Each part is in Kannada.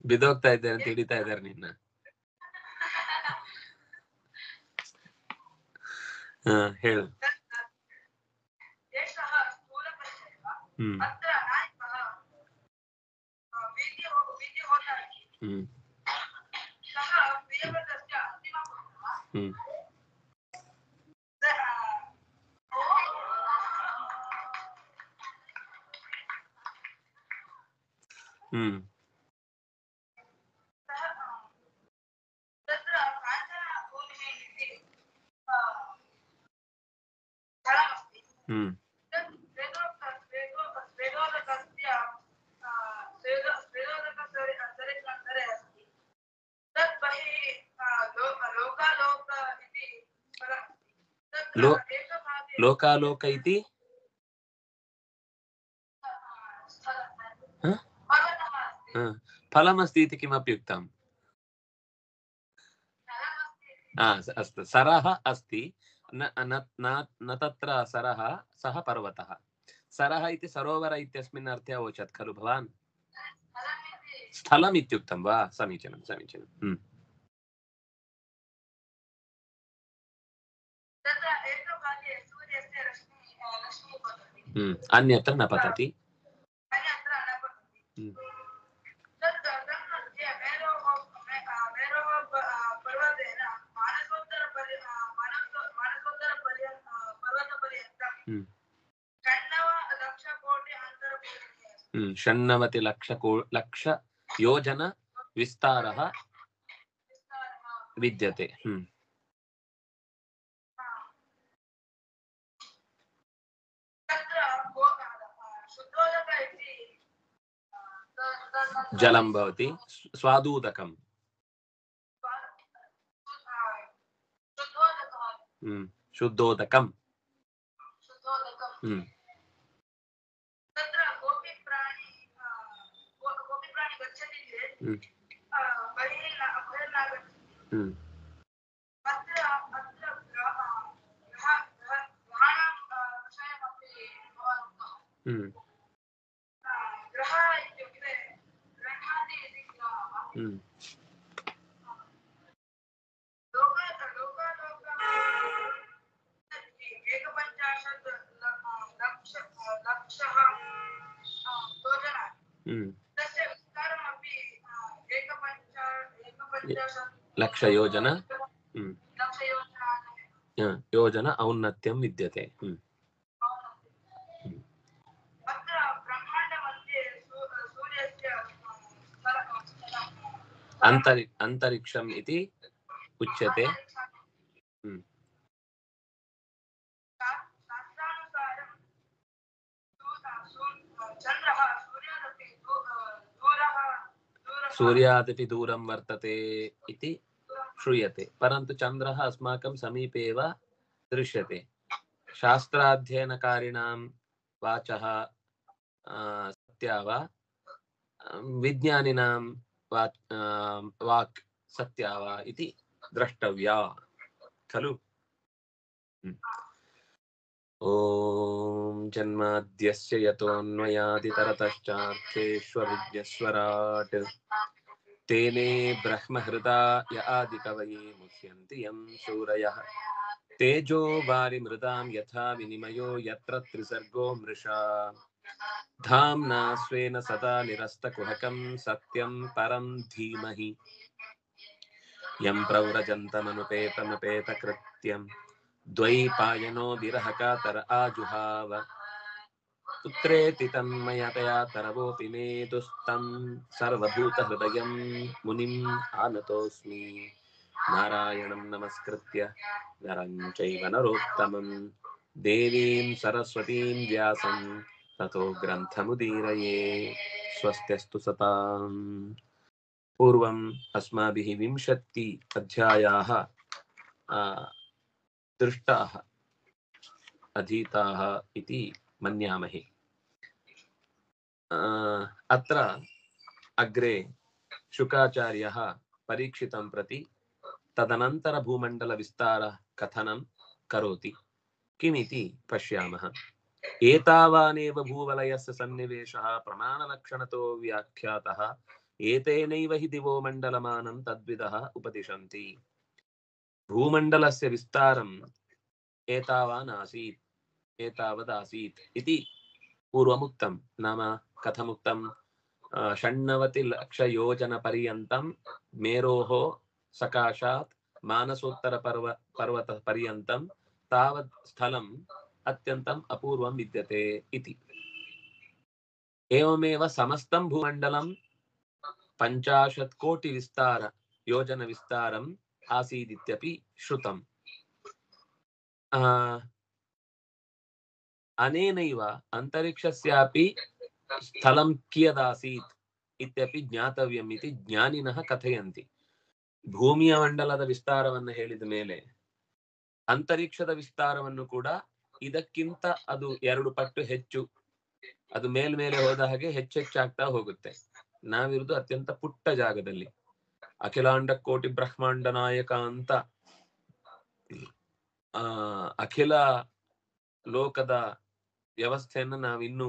ಬಿದೋಗ್ತಾ ಇದ್ದೇನೆ ಅಂತ ಹಿಡಿತಾ ಇದ್ದಾರೆ ನಿನ್ನ. ಹೇಳು. ಹ್ಮ್ ಹ್ಮ್ ಹ್ಮ್ ಹ್ಮ್ ಹ್ಮ್ ಲೋಕಾಲೋಕ ಇತಿ फलमस्ति इति किमपि उक्तम्. अस्तु, सरः अस्ति, न तत्र सरः, सः पर्वतः. सरः इति सरोवर इत्यस्मिन् अर्थे अवोचत् खलु भवान्? स्थलम् इत्युक्तं वा? समीचीनं समीचीनं. अन्यत्र न पतति. षण्णवति लक्ष योजन विस्तारः विद्यते. जलं भवति स्वादूदकम्. शुद्धोदकम्. लक्ष योजन योजन औन्नत्यं विद्यते. अंतरिक्षम् इति उच्यते. सूर्यादपि दूरं वर्तते इति श्रूयते, परन्तु चन्द्रः अस्माकं समीपे एव दृश्यते. शास्त्राध्ययनकारिणां वाचः सत्या वा, विज्ञानिनां वाक् सत्या वा इति द्रष्टव्या खलु. ओम जन्माद्यस्य यतोऽन्वयादितरतश्चार्थेष्वभिज्ञस्वराट् तेने ब्रह्महृदाय आदिकवये मुह्यन्ति यं सूरयः तेजो वारिमृदां यथा विनिमयो यत्र त्रिसर्गो मृषा धाम्ना स्वेन सदा निरस्तकुहकं सत्यं परं धीमहि यं प्रव्रजन्तमनुपेतमपेतकृत्यं द्वैपायनो विरहकातर आजुहाव पुत्रेति तन्मयतया तरवोऽपि मेदुस्तं सर्वभूतहृदयं मुनिम् आनतोऽस्मि नारायणं नमस्कृत्य नरं चैव नरोत्तमं देवीं सरस्वतीं व्यासं ततो ग्रन्थमुदीरये. स्वस्त्यस्तु सताम्. पूर्वम् अस्माभिः 20 अध्यायाः दृष्टाः अधीताः इति मन्यामहे. अत्र अग्रे शुकाचार्यः परीक्षितं प्रति तदनन्तर भूमण्डलविस्तारः कथनं करोति किमिति पश्यामः. एतावानेव भूवलयस्य सन्निवेशः प्रमाणलक्षणतो व्याख्यातः ಏತೇನೈವ ಹಿ ದಿವೋ ಮಂಡಲಮಾನಂ ತದ್ವಿದಃ ಉಪದಿಶಂತಿ. ಭೂಮಂಡಲಸ್ಯ ವಿಸ್ತಾರಂ ಏತಾವಾನ್ ಆಸೀತ್ ಏತಾವದಾಸೀತ್ ಇತಿ पूर्वमुक्तं. नाम कथमुक्तं? 96 ಲಕ್ಷ ಯೋಜನ ಪರ್ಯಂತಂ ಮೇರೋಃ ಸಕಾಶಾತ್ ಮಾನಸೋತ್ತರ ಪರ್ವತ ಪರ್ಯಂತಂ ತಾವತ್ ಸ್ಥಳಂ ಅತ್ಯಂತಂ ಅಪೂರ್ವಂ ವಿದ್ಯತೆ ಇತಿ. ಏವಮೇವ ಸಮಸ್तं ಭೂಮಂಡಲಂ 50 ಕೋಟಿ ವಿಸ್ತಾರ ಯೋಜನ ವಿಸ್ತಾರಂ ಆಸೀದಿತ್ಯಪಿ ಶ್ರುತಂ. ಅನೇನೈವ ಅಂತರಿಕ್ಷಸ್ಯಾಪಿ ಸ್ಥಳಂ ಕಿಯದಾಸೀತ್ ಇತ್ಯಪಿ ಜ್ಞಾತವ್ಯಂ ಇತಿ ಜ್ಞಾನಿನಃ ಕಥಯಂತಿ. ಭೂಮಿಯ ಮಂಡಲದ ವಿಸ್ತಾರವನ್ನು ಹೇಳಿದ ಮೇಲೆ ಅಂತರಿಕ್ಷದ ವಿಸ್ತಾರವನ್ನು ಕೂಡ ಇದಕ್ಕಿಂತ ಅದು 2 ಪಟ್ಟು ಹೆಚ್ಚು, ಅದು ಮೇಲ್ಮೇಲೆ ಹೋದ ಹಾಗೆ ಹೆಚ್ಚೆಚ್ಚಾಗ್ತಾ ಹೋಗುತ್ತೆ. ನಾವಿರುವುದು ಅತ್ಯಂತ ಪುಟ್ಟ ಜಾಗದಲ್ಲಿ. ಅಖಿಲಾಂಡ ಕೋಟಿ ಬ್ರಹ್ಮಾಂಡ ನಾಯಕ ಅಂತ ಅಖಿಲ ಲೋಕದ ವ್ಯವಸ್ಥೆಯನ್ನ ನಾವಿನ್ನೂ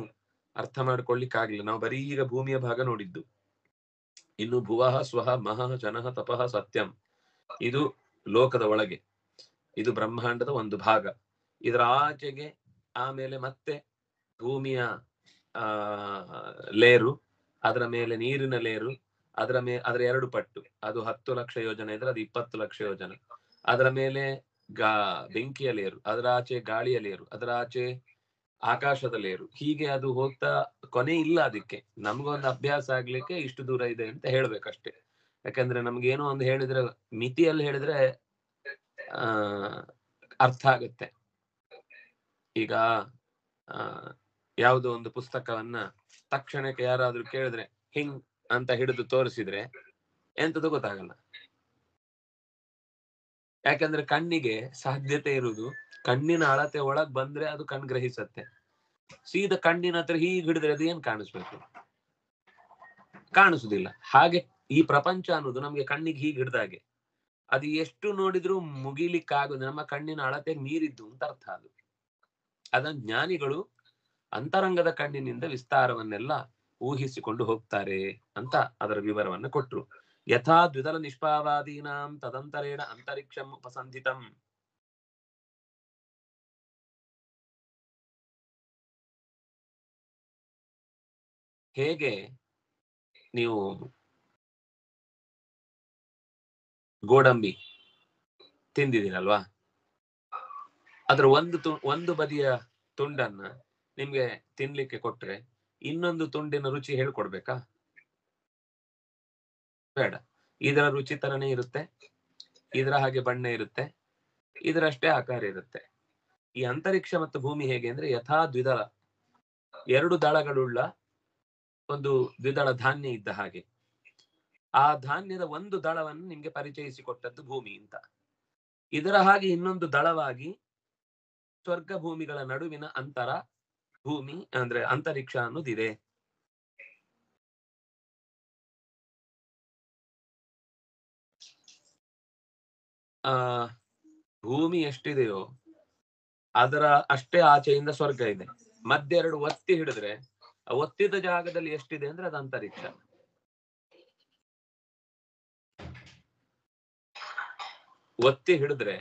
ಅರ್ಥ ಮಾಡ್ಕೊಳ್ಳಿಕ್ಕಾಗ್ಲಿಲ್ಲ. ನಾವು ಬರೀ ಈಗ ಭೂಮಿಯ ಭಾಗ ನೋಡಿದ್ದು. ಇನ್ನು ಭುವಃ ಸ್ವಹ ಮಹಃ ಜನಃ ತಪಃ ಸತ್ಯಂ, ಇದು ಲೋಕದ ಒಳಗೆ, ಇದು ಬ್ರಹ್ಮಾಂಡದ ಒಂದು ಭಾಗ. ಇದರ ಆಚೆಗೆ ಆಮೇಲೆ ಮತ್ತೆ ಭೂಮಿಯ ಲೇರು, ಅದರ ಮೇಲೆ ನೀರಿನ ಲೇರು, ಅದರ 2 ಪಟ್ಟು, ಅದು 10 ಲಕ್ಷ ಯೋಜನೆ ಇದ್ರೆ ಅದು 20 ಲಕ್ಷ ಯೋಜನೆ. ಅದರ ಮೇಲೆ ಬೆಂಕಿಯ ಲೇರು, ಅದರ ಆಚೆ ಗಾಳಿಯ ಲೇರು, ಅದರ ಆಚೆ ಆಕಾಶದ ಲೇರು. ಹೀಗೆ ಅದು ಹೋಗ್ತಾ ಕೊನೆ ಇಲ್ಲ. ಅದಕ್ಕೆ ನಮ್ಗೊಂದು ಅಭ್ಯಾಸ ಆಗ್ಲಿಕ್ಕೆ ಇಷ್ಟು ದೂರ ಇದೆ ಅಂತ ಹೇಳ್ಬೇಕಷ್ಟೇ. ಯಾಕಂದ್ರೆ ನಮ್ಗೇನೋ ಒಂದು ಹೇಳಿದ್ರೆ, ಮಿತಿಯಲ್ಲಿ ಹೇಳಿದ್ರೆ ಅರ್ಥ ಆಗುತ್ತೆ. ಈಗ ಯಾವುದೋ ಒಂದು ಪುಸ್ತಕವನ್ನ ತಕ್ಷಣಕ್ಕೆ ಯಾರಾದ್ರೂ ಕೇಳಿದ್ರೆ ಹಿಂಗ್ ಅಂತ ಹಿಡಿದು ತೋರಿಸಿದ್ರೆ ಎಂತದ್ದು ಗೊತ್ತಾಗಲ್ಲ. ಯಾಕಂದ್ರೆ ಕಣ್ಣಿಗೆ ಸಾಧ್ಯತೆ ಇರುವುದು ಕಣ್ಣಿನ ಅಳತೆ ಒಳಗ್ ಬಂದ್ರೆ ಅದು ಕಣ್ ಗ್ರಹಿಸತ್ತೆ. ಸೀದಾ ಕಣ್ಣಿನ ಹತ್ರ ಹೀಗೆ ಹಿಡಿದ್ರೆ ಅದು ಏನ್ ಕಾಣಿಸ್ಬೇಕು? ಕಾಣಿಸುದಿಲ್ಲ. ಹಾಗೆ ಈ ಪ್ರಪಂಚ ಅನ್ನೋದು ನಮ್ಗೆ ಕಣ್ಣಿಗೆ ಹೀಗೆ ಹಿಡ್ದಾಗೆ, ಅದು ಎಷ್ಟು ನೋಡಿದ್ರು ಮುಗಿಲಿಕ್ಕಾಗೋದು. ನಮ್ಮ ಕಣ್ಣಿನ ಅಳತೆಗೆ ಮೀರಿದ್ದು ಅಂತ ಅರ್ಥ. ಅದನ್ನ ಜ್ಞಾನಿಗಳು ಅಂತರಂಗದ ಕಣ್ಣಿನಿಂದ ವಿಸ್ತಾರವನ್ನೆಲ್ಲ ಊಹಿಸಿಕೊಂಡು ಹೋಗ್ತಾರೆ ಅಂತ ಅದರ ವಿವರವನ್ನು ಕೊಟ್ರು. ಯಥಾ ದ್ವಿದಲ ನಿಷ್ಪಾವಾದೀನಾಂ ತದಂತರೇಣ ಅಂತರಿಕ್ಷಂ ಉಪಸಂಧಿತಂ. ಹೇಗೆ ನೀವು ಗೋಡಂಬಿ ತಿಂದಿದ್ದೀರಲ್ವಾ, ಅದ್ರ ಒಂದು ಬದಿಯ ತುಂಡನ್ನ ನಿಮ್ಗೆ ತಿನ್ಲಿಕ್ಕೆ ಕೊಟ್ರೆ ಇನ್ನೊಂದು ತುಂಡಿನ ರುಚಿ ಹೇಳ್ಕೊಡ್ಬೇಕಾ? ಬೇಡ. ಇದರ ರುಚಿ ತರನೇ ಇರುತ್ತೆ, ಇದರ ಹಾಗೆ ಬಣ್ಣ ಇರುತ್ತೆ, ಇದರಷ್ಟೇ ಆಕಾರ ಇರುತ್ತೆ. ಈ ಅಂತರಿಕ್ಷ ಮತ್ತು ಭೂಮಿ ಹೇಗೆ ಅಂದ್ರೆ ಯಥಾ ದ್ವಿದಳ, 2 ದಳಗಳುಳ್ಳ ಒಂದು ದ್ವಿದಳ ಧಾನ್ಯ ಇದ್ದ ಹಾಗೆ. ಆ ಧಾನ್ಯದ ಒಂದು ದಳವನ್ನು ನಿಮ್ಗೆ ಪರಿಚಯಿಸಿಕೊಟ್ಟದ್ದು ಭೂಮಿ ಅಂತ. ಇದರ ಹಾಗೆ ಇನ್ನೊಂದು ದಳವಾಗಿ ಸ್ವರ್ಗ ಭೂಮಿಗಳ ನಡುವಿನ ಅಂತರ ಭೂಮಿ ಅಂದ್ರೆ ಅಂತರಿಕ್ಷ ಅನ್ನೋದಿದೆ. ಭೂಮಿ ಎಷ್ಟಿದೆಯೋ ಅದರ ಅಷ್ಟೇ ಆಚೆಯಿಂದ ಸ್ವರ್ಗ ಇದೆ. ಮಧ್ಯ 2 ಒತ್ತಿ ಹಿಡಿದ್ರೆ ಆ ಒತ್ತಿದ ಜಾಗದಲ್ಲಿ ಎಷ್ಟಿದೆ ಅಂದ್ರೆ ಅದು ಅಂತರಿಕ್ಷ. ಒತ್ತಿ ಹಿಡಿದ್ರೆ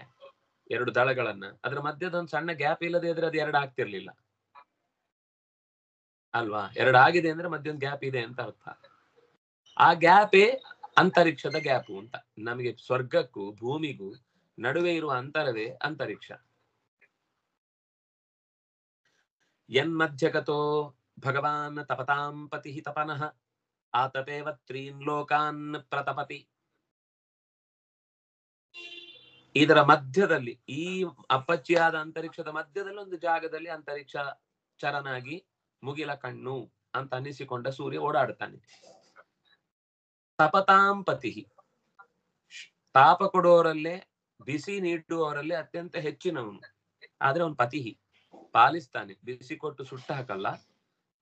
2 ದಳಗಳನ್ನ, ಅದ್ರ ಮಧ್ಯದ ಒಂದು ಸಣ್ಣ ಗ್ಯಾಪ್ ಇಲ್ಲದೆ ಇದ್ರೆ ಅದು 2 ಆಗ್ತಿರ್ಲಿಲ್ಲ ಅಲ್ವಾ? 2 ಆಗಿದೆ ಅಂದ್ರೆ ಮಧ್ಯ ಒಂದು ಗ್ಯಾಪ್ ಇದೆ ಅಂತ ಅರ್ಥ. ಆ ಗ್ಯಾಪೇ ಅಂತರಿಕ್ಷದ ಗ್ಯಾಪು ಅಂತ. ನಮಗೆ ಸ್ವರ್ಗಕ್ಕೂ ಭೂಮಿಗೂ ನಡುವೆ ಇರುವ ಅಂತರವೇ ಅಂತರಿಕ್ಷ. ಯನ್ಮಧ್ಯಗತೋ ಭಗವಾನ್ ತಪತಾಂ ಪತಿ ತಪನಃ ಆತಪೇವ 3 ಲೋಕಾನ್ ಪ್ರತಪತಿ. ಇದರ ಮಧ್ಯದಲ್ಲಿ, ಈ ಅಪ್ಪಚ್ಚಿಯಾದ ಅಂತರಿಕ್ಷದ ಮಧ್ಯದಲ್ಲಿ ಒಂದು ಜಾಗದಲ್ಲಿ ಅಂತರಿಕ್ಷ ಚರನಾಗಿ ಮುಗಿಲ ಕಣ್ಣು ಅಂತ ಅನ್ನಿಸಿಕೊಂಡ ಸೂರ್ಯ ಓಡಾಡ್ತಾನೆ. ತಪತಾಂ ಪತಿ, ತಾಪ ಕೊಡೋರಲ್ಲೇ ಬಿಸಿ ನೀಡುವವರಲ್ಲೇ ಅತ್ಯಂತ ಹೆಚ್ಚಿನವನು. ಆದ್ರೆ ಅವನು ಪತಿ, ಪಾಲಿಸ್ತಾನೆ. ಬಿಸಿ ಕೊಟ್ಟು ಸುಟ್ಟ ಹಾಕಲ್ಲ,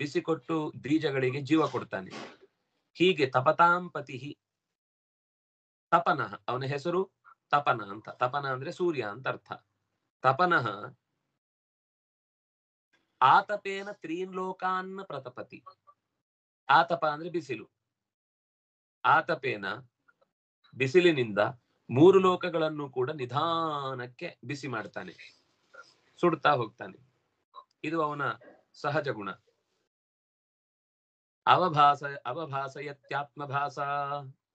ಬಿಸಿ ಕೊಟ್ಟು ಬೀಜಗಳಿಗೆ ಜೀವ ಕೊಡ್ತಾನೆ. ಹೀಗೆ ತಪತಾಂ ಪತಿ ತಪನಃ, ಅವನ ಹೆಸರು ತಪನ ಅಂತ. ತಪನ ಅಂದ್ರೆ ಸೂರ್ಯ ಅಂತ ಅರ್ಥ. ತಪನಃ ಆತಪೇನ 3 ಲೋಕಾನ್ ಪ್ರತಪತಿ. ಆತಪ ಅಂದ್ರೆ ಬಿಸಿಲು, ಆತಪೇನ ಬಿಸಿಲಿನಿಂದ 3 ಲೋಕಗಳನ್ನು ಕೂಡ ನಿಧಾನಕ್ಕೆ ಬಿಸಿ ಮಾಡ್ತಾನೆ, ಸುಡ್ತಾ ಹೋಗ್ತಾನೆ. ಇದು ಅವನ ಸಹಜ ಗುಣ. ಅವಭಾಸಯತ್ಯಾತ್ಮಭಾಸ,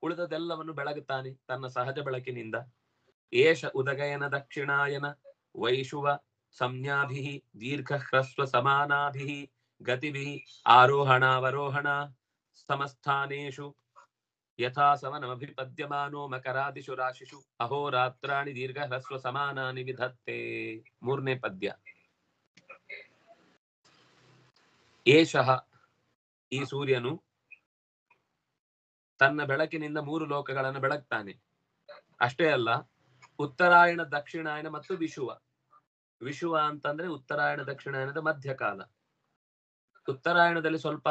ಉಳಿದದೆಲ್ಲವನ್ನು ಬೆಳಗುತ್ತಾನೆ ತನ್ನ ಸಹಜ ಬೆಳಕಿನಿಂದ. ಏಷ ಉದಗಯನ ದಕ್ಷಿಣಾಯನ ವೈಶುವ ಸಂಜ್ಞಾಭಿ ದೀರ್ಘ ಹ್ರಸ್ವ ಸಮಾನಾಭಿ ಗತಿಭಿ ಆರೋಹಣಾವರೋಹಣ ಸಮಸ್ಥಾನೇಷು ಯಥಾ ಸಮನಮಭಿಪದ್ಯಮಾನೋ ಮಕರಾದಿಷು ರಾಶಿಷು ಅಹೋರಾತ್ರಾಣಿ ದೀರ್ಘ ಹ್ರಸ್ವ ಸಮಾನಾನಿ ವಿಧತ್ತೆ. 3ನೇ ಪದ್ಯ. ಏಷಃ, ಈ ಸೂರ್ಯನು ತನ್ನ ಬೆಳಕಿನಿಂದ 3 ಲೋಕಗಳನ್ನು ಬೆಳಗ್ತಾನೆ. ಅಷ್ಟೇ ಅಲ್ಲ, ಉತ್ತರಾಯಣ ದಕ್ಷಿಣಾಯನ ಮತ್ತು ವಿಷುವ. ವಿಷುವ ಅಂತಂದ್ರೆ ಉತ್ತರಾಯಣ ದಕ್ಷಿಣಾಯನದ ಮಧ್ಯಕಾಲ. ಉತ್ತರಾಯಣದಲ್ಲಿ ಸ್ವಲ್ಪ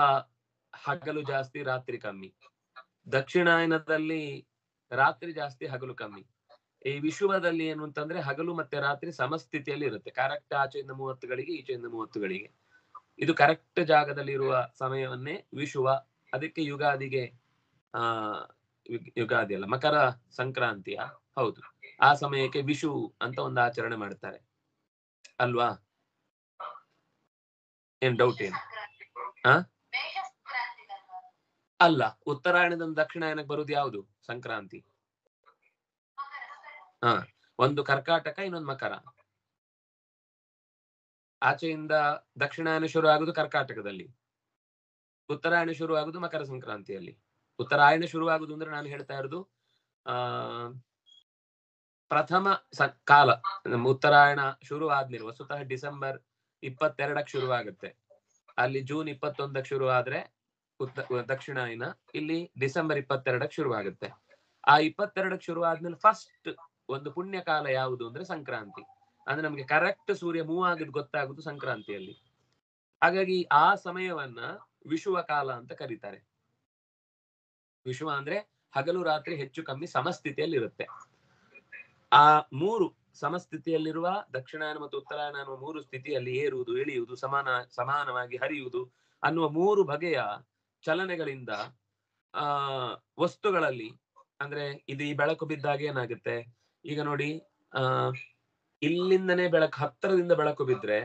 ಹಗಲು ಜಾಸ್ತಿ, ರಾತ್ರಿ ಕಮ್ಮಿ. ದಕ್ಷಿಣಾಯನದಲ್ಲಿ ರಾತ್ರಿ ಜಾಸ್ತಿ, ಹಗಲು ಕಮ್ಮಿ. ಈ ವಿಷುವದಲ್ಲಿ ಏನು ಅಂತಂದ್ರೆ ಹಗಲು ಮತ್ತೆ ರಾತ್ರಿ ಸಮಸ್ಥಿತಿಯಲ್ಲಿ ಇರುತ್ತೆ. ಕರೆಕ್ಟ್ ಆಚೆಯಿಂದ 30 ಗಳಿಗೆ, ಈಚೆಯಿಂದ 30 ಗಳಿಗೆ. ಇದು ಕರೆಕ್ಟ್ ಜಾಗದಲ್ಲಿ ಇರುವ ಸಮಯವನ್ನೇ ವಿಷುವ. ಅದಕ್ಕೆ ಯುಗಾದಿಗೆ ಯುಗಾದಿ ಅಲ್ಲ, ಮಕರ ಸಂಕ್ರಾಂತಿಯ, ಹೌದು, ಆ ಸಮಯಕ್ಕೆ ವಿಷು ಅಂತ ಒಂದು ಆಚರಣೆ ಮಾಡ್ತಾರೆ ಅಲ್ವಾ? ಏನ್ ಡೌಟ್ ಏನು? ಅಲ್ಲ, ಉತ್ತರಾಯಣದಿಂದ ದಕ್ಷಿಣಾಯನಕ್ಕೆ ಬರುವುದು ಯಾವುದು? ಸಂಕ್ರಾಂತಿ. ಒಂದು ಕರ್ಕಾಟಕ, ಇನ್ನೊಂದು ಮಕರ. ಆಚೆಯಿಂದ ದಕ್ಷಿಣಾಯನ ಶುರು ಆಗುದು ಕರ್ಕಾಟಕದಲ್ಲಿ, ಉತ್ತರಾಯಣ ಶುರು ಆಗುದು ಮಕರ ಸಂಕ್ರಾಂತಿಯಲ್ಲಿ. ಉತ್ತರಾಯಣ ಶುರು ಆಗುದು ಅಂದ್ರೆ ನಾನು ಹೇಳ್ತಾ ಇರೋದು ಪ್ರಥಮ ಕಾಲ. ಉತ್ತರಾಯಣ ಶುರು ಆದ್ಮೇಲೆ ವಸ್ತುತಃ ಡಿಸೆಂಬರ್ 22ಕ್ಕೆ ಶುರು ಆಗುತ್ತೆ. ಅಲ್ಲಿ ಜೂನ್ 21ಕ್ಕೆ ಶುರು ಆದ್ರೆ ದಕ್ಷಿಣಾಯನ, ಇಲ್ಲಿ ಡಿಸೆಂಬರ್ 22ಕ್ಕೆ ಶುರು ಆಗುತ್ತೆ. ಆ 22ಕ್ಕೆ ಶುರು ಆದ್ಮೇಲೆ ಫಸ್ಟ್ ಒಂದು ಪುಣ್ಯ ಕಾಲ ಯಾವುದು ಅಂದ್ರೆ ಸಂಕ್ರಾಂತಿ. ಅಂದ್ರೆ ನಮ್ಗೆ ಕರೆಕ್ಟ್ ಸೂರ್ಯ ಮೂವ್ ಆಗುದು ಗೊತ್ತಾಗುದು ಸಂಕ್ರಾಂತಿಯಲ್ಲಿ. ಹಾಗಾಗಿ ಆ ಸಮಯವನ್ನ ವಿಷುವ ಕಾಲ ಅಂತ ಕರೀತಾರೆ. ವಿಷುವ ಅಂದ್ರೆ ಹಗಲು ರಾತ್ರಿ ಹೆಚ್ಚು ಕಮ್ಮಿ ಸಮಸ್ಥಿತಿಯಲ್ಲಿ ಇರುತ್ತೆ. ಆ 3 ಸಮಸ್ಥಿತಿಯಲ್ಲಿರುವ ದಕ್ಷಿಣಾಯನ ಮತ್ತು ಉತ್ತರಾಯಣ ಅನ್ನುವ 3 ಸ್ಥಿತಿಯಲ್ಲಿ ಏರುವುದು, ಇಳಿಯುವುದು, ಸಮಾನವಾಗಿ ಹರಿಯುವುದು ಅನ್ನುವ 3 ಬಗೆಯ ಚಲನೆಗಳಿಂದ ವಸ್ತುಗಳಲ್ಲಿ, ಅಂದ್ರೆ ಇದು ಈ ಬೆಳಕು ಬಿದ್ದಾಗ ಏನಾಗುತ್ತೆ ಈಗ ನೋಡಿ, ಇಲ್ಲಿಂದನೇ ಬೆಳಕು, ಹತ್ತಿರದಿಂದ ಬೆಳಕು ಬಿದ್ರೆ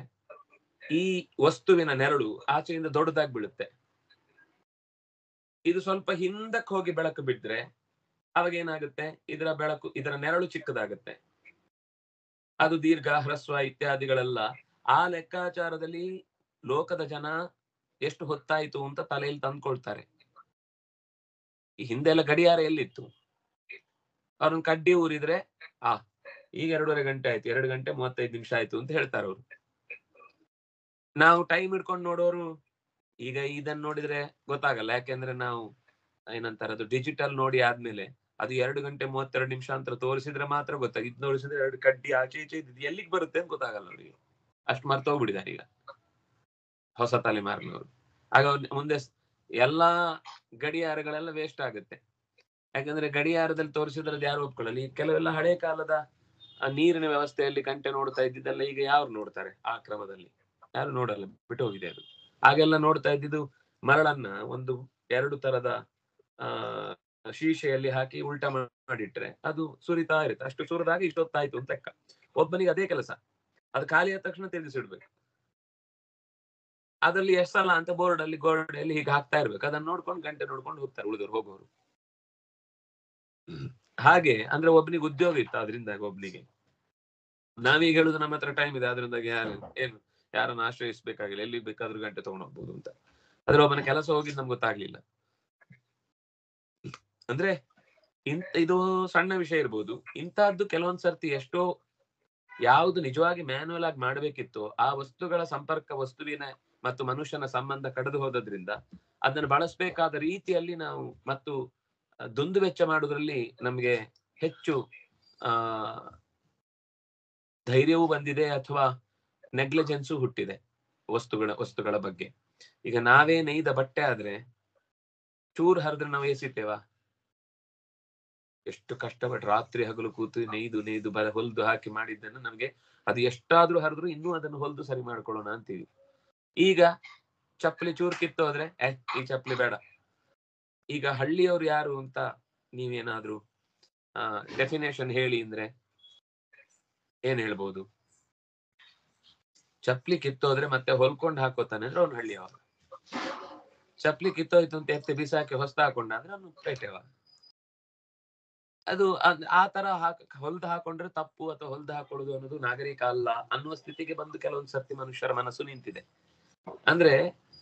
ಈ ವಸ್ತುವಿನ ನೆರಳು ಆಚೆಯಿಂದ ದೊಡ್ಡದಾಗಿ ಬೀಳುತ್ತೆ. ಇದು ಸ್ವಲ್ಪ ಹಿಂದಕ್ಕೆ ಹೋಗಿ ಬೆಳಕು ಬಿದ್ರೆ ಅವಾಗ ಏನಾಗುತ್ತೆ, ಇದರ ಬೆಳಕು, ಇದರ ನೆರಳು ಚಿಕ್ಕದಾಗುತ್ತೆ. ಅದು ದೀರ್ಘ ಹ್ರಸ್ವ ಇತ್ಯಾದಿಗಳೆಲ್ಲ ಆ ಲೆಕ್ಕಾಚಾರದಲ್ಲಿ ಲೋಕದ ಜನ ಎಷ್ಟು ಹೊತ್ತಾಯ್ತು ಅಂತ ತಲೆಯಲ್ಲಿ ತಂದ್ಕೊಳ್ತಾರೆ. ಈ ಹಿಂದೆಲ್ಲ ಗಡಿಯಾರ ಎಲ್ಲಿತ್ತು? ಅವ್ರನ್ನ ಕಡ್ಡಿ ಊರಿದ್ರೆ ಈಗ 2.5 ಗಂಟೆ ಆಯ್ತು, 2 ಗಂಟೆ 35 ನಿಮಿಷ ಆಯ್ತು ಅಂತ ಹೇಳ್ತಾರೆ ಅವರು. ನಾವು ಟೈಮ್ ಇಟ್ಕೊಂಡು ನೋಡೋರು ಈಗ ಇದನ್ನ ನೋಡಿದ್ರೆ ಗೊತ್ತಾಗಲ್ಲ. ಯಾಕೆಂದ್ರೆ ನಾವು ಏನಂತಾರೆ, ಅದು ಡಿಜಿಟಲ್ ನೋಡಿ ಆದ್ಮೇಲೆ ಅದು 2 ಗಂಟೆ 32 ನಿಮಿಷ ಅಂತ ತೋರಿಸಿದ್ರೆ ಮಾತ್ರ ಗೊತ್ತಾಗ. ಇದು ತೋರಿಸಿದ್ರೆ 2 ಕಡ್ಡಿ ಆಚೆ ಈಚೆ ಇದ್ದು ಎಲ್ಲಿಗೆ ಬರುತ್ತೆ ಅಂತ ಗೊತ್ತಾಗಲ್ಲ ಅವರಿಗೆ. ಅಷ್ಟು ಮರ್ತೋಗ್ಬಿಟ್ಟಿದ್ದಾರೆ ಈಗ ಹೊಸ ತಲೆಮಾರಿನವರು. ಆಗ ಮುಂದೆ ಎಲ್ಲಾ ಗಡಿಯಾರಗಳೆಲ್ಲ ವೇಸ್ಟ್ ಆಗುತ್ತೆ. ಯಾಕಂದ್ರೆ ಗಡಿಯಾರದಲ್ಲಿ ತೋರಿಸಿದ್ರದ್ದು ಯಾರು ಒಪ್ಕೊಳ್ಳಲ್ಲ. ಈ ಕೆಲವೆಲ್ಲ ಹಳೆ ಕಾಲದ ನೀರಿನ ವ್ಯವಸ್ಥೆಯಲ್ಲಿ ಗಂಟೆ ನೋಡ್ತಾ ಇದ್ದಿದ್ದೆಲ್ಲ ಈಗ ಯಾರು ನೋಡ್ತಾರೆ? ಆ ಕ್ರಮದಲ್ಲಿ ಯಾರು ನೋಡಲ್ಲ, ಬಿಟ್ಟು ಹೋಗಿದೆ ಅದು. ಹಾಗೆಲ್ಲ ನೋಡ್ತಾ ಇದ್ದಿದ್ದು ಮರಳನ್ನ 1-2 ತರದ ಶೀಶೆಯಲ್ಲಿ ಹಾಕಿ ಉಲ್ಟಾ ಮಾಡಿಟ್ರೆ ಅದು ಸುರಿತಾ ಇರುತ್ತೆ. ಅಷ್ಟು ಸುರಿದಾಗ ಇಷ್ಟೊತ್ತಾಯ್ತು ಅಂತ ಲೆಕ್ಕ. ಒಬ್ಬನಿಗೆ ಅದೇ ಕೆಲಸ, ಅದು ಖಾಲಿ ಆದ ತಕ್ಷಣ ತಿರುಗಿಸಿಡ್ಬೇಕು. ಅದ್ರಲ್ಲಿ ಎಷ್ಟಲ್ಲ ಅಂತ ಬೋರ್ಡಲ್ಲಿ ಗೋಡೆಯಲ್ಲಿ ಹೀಗೆ ಹಾಕ್ತಾ ಇರ್ಬೇಕು. ಅದನ್ನ ನೋಡ್ಕೊಂಡು ಗಂಟೆ ನೋಡ್ಕೊಂಡು ಹೋಗ್ತಾರೆ ಉಳಿದವರು ಹೋಗೋರು. ಹಾಗೆ ಅಂದ್ರೆ ಒಬ್ಬನಿಗೆ ಉದ್ಯೋಗ ಇತ್ತು ಅದರಿಂದಾಗಿ. ಒಬ್ನಿಗೆ ನಾವೀಗ ಹೇಳುದು ನಮ್ಮ ಹತ್ರ ಟೈಮ್ ಇದೆ, ಅದರಿಂದಾಗಿ ಏನು ಯಾರನ್ನ ಆಶ್ರಯಿಸಬೇಕಾಗಿಲ್ಲ, ಎಲ್ಲಿ ಬೇಕಾದ್ರೂ ಗಂಟೆ ತಗೊಂಡು ಹೋಗ್ಬೋದು ಅಂತ. ಆದ್ರೆ ಒಬ್ಬನ ಕೆಲಸ ಹೋಗಿದ್ ನಮ್ಗೆ ಗೊತ್ತಾಗ್ಲಿಲ್ಲ. ಅಂದ್ರೆ ಇದು ಸಣ್ಣ ವಿಷಯ ಇರ್ಬೋದು. ಇಂತಹದ್ದು ಕೆಲವೊಂದ್ ಸರ್ತಿ ಎಷ್ಟೋ ಯಾವುದು ನಿಜವಾಗಿ ಮ್ಯಾನ್ಯುವಲ್ ಆಗಿ ಮಾಡ್ಬೇಕಿತ್ತು, ಆ ವಸ್ತುಗಳ ಸಂಪರ್ಕ, ವಸ್ತುವಿನ ಮತ್ತು ಮನುಷ್ಯನ ಸಂಬಂಧ ಕಡಿದು ಹೋದ್ರಿಂದ ಅದನ್ನು ಬಳಸಬೇಕಾದ ರೀತಿಯಲ್ಲಿ ನಾವು ಮತ್ತು ದುಂದು ವೆಚ್ಚ ಮಾಡುವುದರಲ್ಲಿ ನಮ್ಗೆ ಹೆಚ್ಚು ಧೈರ್ಯವೂ ಬಂದಿದೆ, ಅಥವಾ ನೆಗ್ಲಿಜೆನ್ಸು ಹುಟ್ಟಿದೆ ವಸ್ತುಗಳ ಬಗ್ಗೆ. ಈಗ ನಾವೇ ನೇಯ್ದ ಬಟ್ಟೆ ಆದ್ರೆ ಚೂರು ಹರಿದ್ರೆ ನಾವು ಎಸಿತೇವಾ? ಎಷ್ಟು ಕಷ್ಟಪಟ್ಟು ರಾತ್ರಿ ಹಗಲು ಕೂತು ನೇಯ್ದು ಹೊಲ್ದು ಹಾಕಿ ಮಾಡಿದ್ದನ್ನು ನಮ್ಗೆ ಅದು ಎಷ್ಟಾದ್ರೂ ಹರಿದ್ರು ಇನ್ನೂ ಅದನ್ನು ಹೊಲ್ದು ಸರಿ ಮಾಡ್ಕೊಳ್ಳೋಣ ಅಂತೀವಿ. ಈಗ ಚಪ್ಪಲಿ ಚೂರು ಕಿತ್ತೋದ್ರೆ ಈ ಚಪ್ಪಲಿ ಬೇಡ, ಈಗ ಹಳ್ಳಿಯವ್ರು ಯಾರು ಅಂತ ನೀವೇನಾದ್ರೂ ಡೆಫಿನೇಷನ್ ಹೇಳಿ ಅಂದ್ರೆ ಏನ್ ಹೇಳ್ಬೋದು? ಚಪ್ಲಿ ಕಿತ್ತೋದ್ರೆ ಮತ್ತೆ ಹೊಲ್ಕೊಂಡ್ ಹಾಕೋತಾನೆ ಅಂದ್ರೆ ಅವ್ನು ಹಳ್ಳಿಯವ. ಚಪ್ಲಿ ಕಿತ್ತೋಯ್ತು ಅಂತ ಎತ್ತಿ ಬಿಸಾಕಿ ಹೊಸ್ತ ಹಾಕೊಂಡ ಅಂದ್ರೆ ಅವ್ನು ಪೇಟೆವ. ಅದು ಆ ತರ ಹೊಲ್ದು ಹಾಕೊಂಡ್ರೆ ತಪ್ಪು ಅಥವಾ ಹೊಲ್ದು ಹಾಕೊಳ್ಳೋದು ಅನ್ನೋದು ನಾಗರಿಕ ಅಲ್ಲ ಅನ್ನುವ ಸ್ಥಿತಿಗೆ ಬಂದು ಕೆಲವೊಂದು ಸರ್ತಿ ಮನುಷ್ಯರ ಮನಸ್ಸು ನಿಂತಿದೆ. ಅಂದ್ರೆ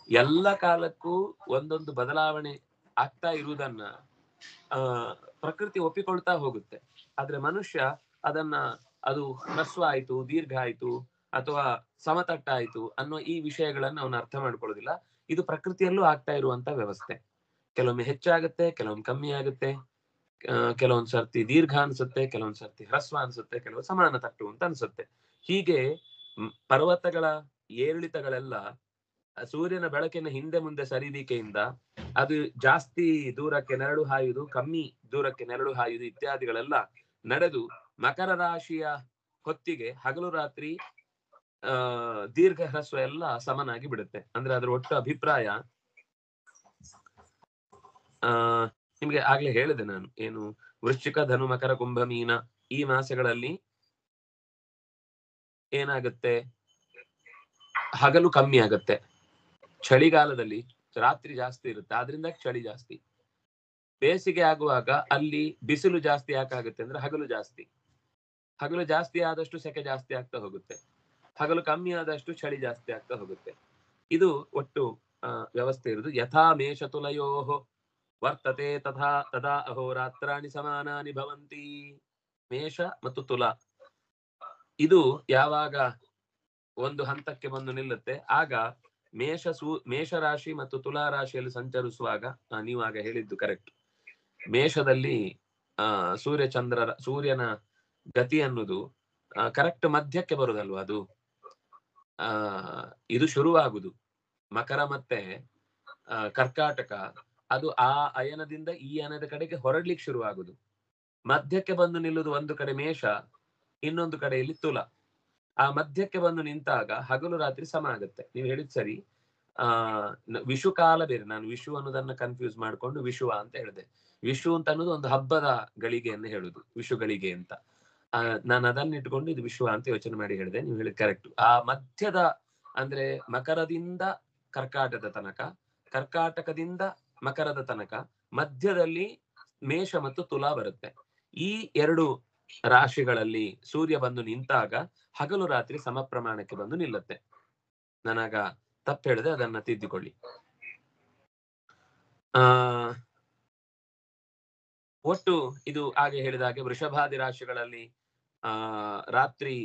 ಎಲ್ಲ ಕಾಲಕ್ಕೂ ಒಂದೊಂದು ಬದಲಾವಣೆ ಆಗ್ತಾ ಇರುವುದನ್ನ ಪ್ರಕೃತಿ ಒಪ್ಪಿಕೊಳ್ತಾ ಹೋಗುತ್ತೆ. ಆದ್ರೆ ಮನುಷ್ಯ ಅದನ್ನ ಅದು ಹ್ರಸ್ವ ಆಯ್ತು, ದೀರ್ಘ ಆಯ್ತು ಅಥವಾ ಸಮತಟ್ಟ ಆಯ್ತು ಅನ್ನೋ ಈ ವಿಷಯಗಳನ್ನ ಅವನು ಅರ್ಥ ಮಾಡ್ಕೊಳ್ಳೋದಿಲ್ಲ. ಇದು ಪ್ರಕೃತಿಯಲ್ಲೂ ಆಗ್ತಾ ಇರುವಂತ ವ್ಯವಸ್ಥೆ. ಕೆಲವೊಮ್ಮೆ ಹೆಚ್ಚಾಗುತ್ತೆ, ಕೆಲವೊಮ್ಮೆ ಕಮ್ಮಿ ಆಗುತ್ತೆ, ಕೆಲವೊಂದ್ ಸರ್ತಿ ದೀರ್ಘ ಅನ್ಸುತ್ತೆ, ಕೆಲವೊಂದ್ ಸರ್ತಿ ಹ್ರಸ್ವ ಅನ್ಸುತ್ತೆ, ಕೆಲವು ಸಮಾನ ತಟ್ಟು ಅಂತ ಅನ್ಸುತ್ತೆ. ಹೀಗೆ ಪರ್ವತಗಳ ಏರಿಳಿತಗಳೆಲ್ಲ ಸೂರ್ಯನ ಬೆಳಕಿನ ಹಿಂದೆ ಮುಂದೆ ಸರಿಲಿಕೆಯಿಂದ ಅದು ಜಾಸ್ತಿ ದೂರಕ್ಕೆ ನೆರಳು ಹಾಯುವುದು, ಕಮ್ಮಿ ದೂರಕ್ಕೆ ನೆರಳು ಹಾಯುವುದು ಇತ್ಯಾದಿಗಳೆಲ್ಲ ನಡೆದು ಮಕರ ರಾಶಿಯ ಹೊತ್ತಿಗೆ ಹಗಲು ರಾತ್ರಿ ದೀರ್ಘ ಹ್ರಸ್ವ ಎಲ್ಲ ಸಮನಾಗಿ ಬಿಡುತ್ತೆ. ಅಂದ್ರೆ ಅದರ ಒಟ್ಟು ಅಭಿಪ್ರಾಯ ನಿಮ್ಗೆ ಆಗ್ಲೇ ಹೇಳಿದೆ ನಾನು, ಏನು ವೃಶ್ಚಿಕ, ಧನು, ಮಕರ, ಕುಂಭ, ಮೀನ ಈ ಮಾಸಗಳಲ್ಲಿ ಏನಾಗುತ್ತೆ, ಹಗಲು ಕಮ್ಮಿ ಆಗತ್ತೆ. ಚಳಿಗಾಲದಲ್ಲಿ ರಾತ್ರಿ ಜಾಸ್ತಿ ಇರುತ್ತೆ, ಆದ್ರಿಂದ ಚಳಿ ಜಾಸ್ತಿ. ಬೇಸಿಗೆ ಆಗುವಾಗ ಅಲ್ಲಿ ಬಿಸಿಲು ಜಾಸ್ತಿ ಯಾಕಾಗುತ್ತೆ ಅಂದ್ರೆ ಹಗಲು ಜಾಸ್ತಿ. ಹಗಲು ಜಾಸ್ತಿ ಆದಷ್ಟು ಸೆಕೆ ಜಾಸ್ತಿ ಆಗ್ತಾ ಹೋಗುತ್ತೆ, ಹಗಲು ಕಮ್ಮಿ ಆದಷ್ಟು ಚಳಿ ಜಾಸ್ತಿ ಆಗ್ತಾ ಹೋಗುತ್ತೆ. ಇದು ಒಟ್ಟು ವ್ಯವಸ್ಥೆ ಇರುವುದು. ಯಥಾ ಮೇಷತುಲಯೋ ವರ್ತತೆ ತಥಾ ತದಾ ಅಹೋರಾತ್ರಾಣಿ ಸಮಾನಾನಿ ಭವಂತಿ. ಮೇಷ ಮತ್ತು ತುಲಾ ಇದು ಯಾವಾಗ ಒಂದು ಹಂತಕ್ಕೆ ಬಂದು ನಿಲ್ಲುತ್ತೆ, ಆಗ ಮೇಷ ರಾಶಿ ಮತ್ತು ತುಲಾ ರಾಶಿಯಲ್ಲಿ ಸಂಚರಿಸುವಾಗ, ನೀವಾಗ ಹೇಳಿದ್ದು ಕರೆಕ್ಟ್, ಮೇಷದಲ್ಲಿ ಸೂರ್ಯನ ಗತಿ ಅನ್ನೋದು ಕರೆಕ್ಟ್ ಮಧ್ಯಕ್ಕೆ ಬರುದಲ್ವಾ. ಅದು ಇದು ಶುರುವಾಗುದು ಮಕರ ಮತ್ತೆ ಕರ್ಕಾಟಕ, ಅದು ಆ ಅಯನದಿಂದ ಈ ಅಯನದ ಕಡೆಗೆ ಹೊರಡ್ಲಿಕ್ಕೆ ಶುರುವಾಗುದು. ಮಧ್ಯಕ್ಕೆ ಬಂದು ನಿಲ್ಲುದು ಒಂದು ಕಡೆ ಮೇಷ, ಇನ್ನೊಂದು ಕಡೆಯಲ್ಲಿ ತುಲ. ಆ ಮಧ್ಯಕ್ಕೆ ಬಂದು ನಿಂತಾಗ ಹಗಲು ರಾತ್ರಿ ಸಮ ಆಗುತ್ತೆ. ನೀವು ಹೇಳಿದ್ ಸರಿ. ವಿಷು ಕಾಲ ಬೇರೆ, ನಾನು ವಿಷು ಅನ್ನೋದನ್ನ ಕನ್ಫ್ಯೂಸ್ ಮಾಡ್ಕೊಂಡು ವಿಷುವ ಅಂತ ಹೇಳಿದೆ. ವಿಷು ಅಂತ ಅನ್ನೋದು ಒಂದು ಹಬ್ಬದ ಗಳಿಗೆಯನ್ನು ಹೇಳುದು, ವಿಷು ಗಳಿಗೆ ಅಂತ. ನಾನು ಅದನ್ನ ಇಟ್ಕೊಂಡು ಇದು ವಿಶ್ವ ಅಂತ ಯೋಚನೆ ಮಾಡಿ ಹೇಳಿದೆ. ನೀವು ಹೇಳಿದ್ ಕರೆಕ್ಟ್. ಆ ಮಧ್ಯದ ಅಂದ್ರೆ ಮಕರದಿಂದ ಕರ್ಕಾಟಕದ ತನಕ, ಕರ್ಕಾಟಕದಿಂದ ಮಕರದ ತನಕ ಮಧ್ಯದಲ್ಲಿ ಮೇಷ ಮತ್ತು ತುಲಾ ಬರುತ್ತೆ. ಈ ಎರಡು ರಾಶಿಗಳಲ್ಲಿ ಸೂರ್ಯ ಬಂದು ನಿಂತಾಗ ಹಗಲು ರಾತ್ರಿ ಸಮ ಪ್ರಮಾಣಕ್ಕೆ ಬಂದು ನಿಲ್ಲುತ್ತೆ. ನಾನಾಗ ತಪ್ಪು ಹೇಳಿದೆ, ಅದನ್ನ ತಿದ್ದಿಕೊಳ್ಳಿ. ಒಟ್ಟು ಇದು ಹಾಗೆ ಹೇಳಿದ ಹಾಗೆ ವೃಷಭಾದಿ ರಾಶಿಗಳಲ್ಲಿ ರಾತ್ರಿ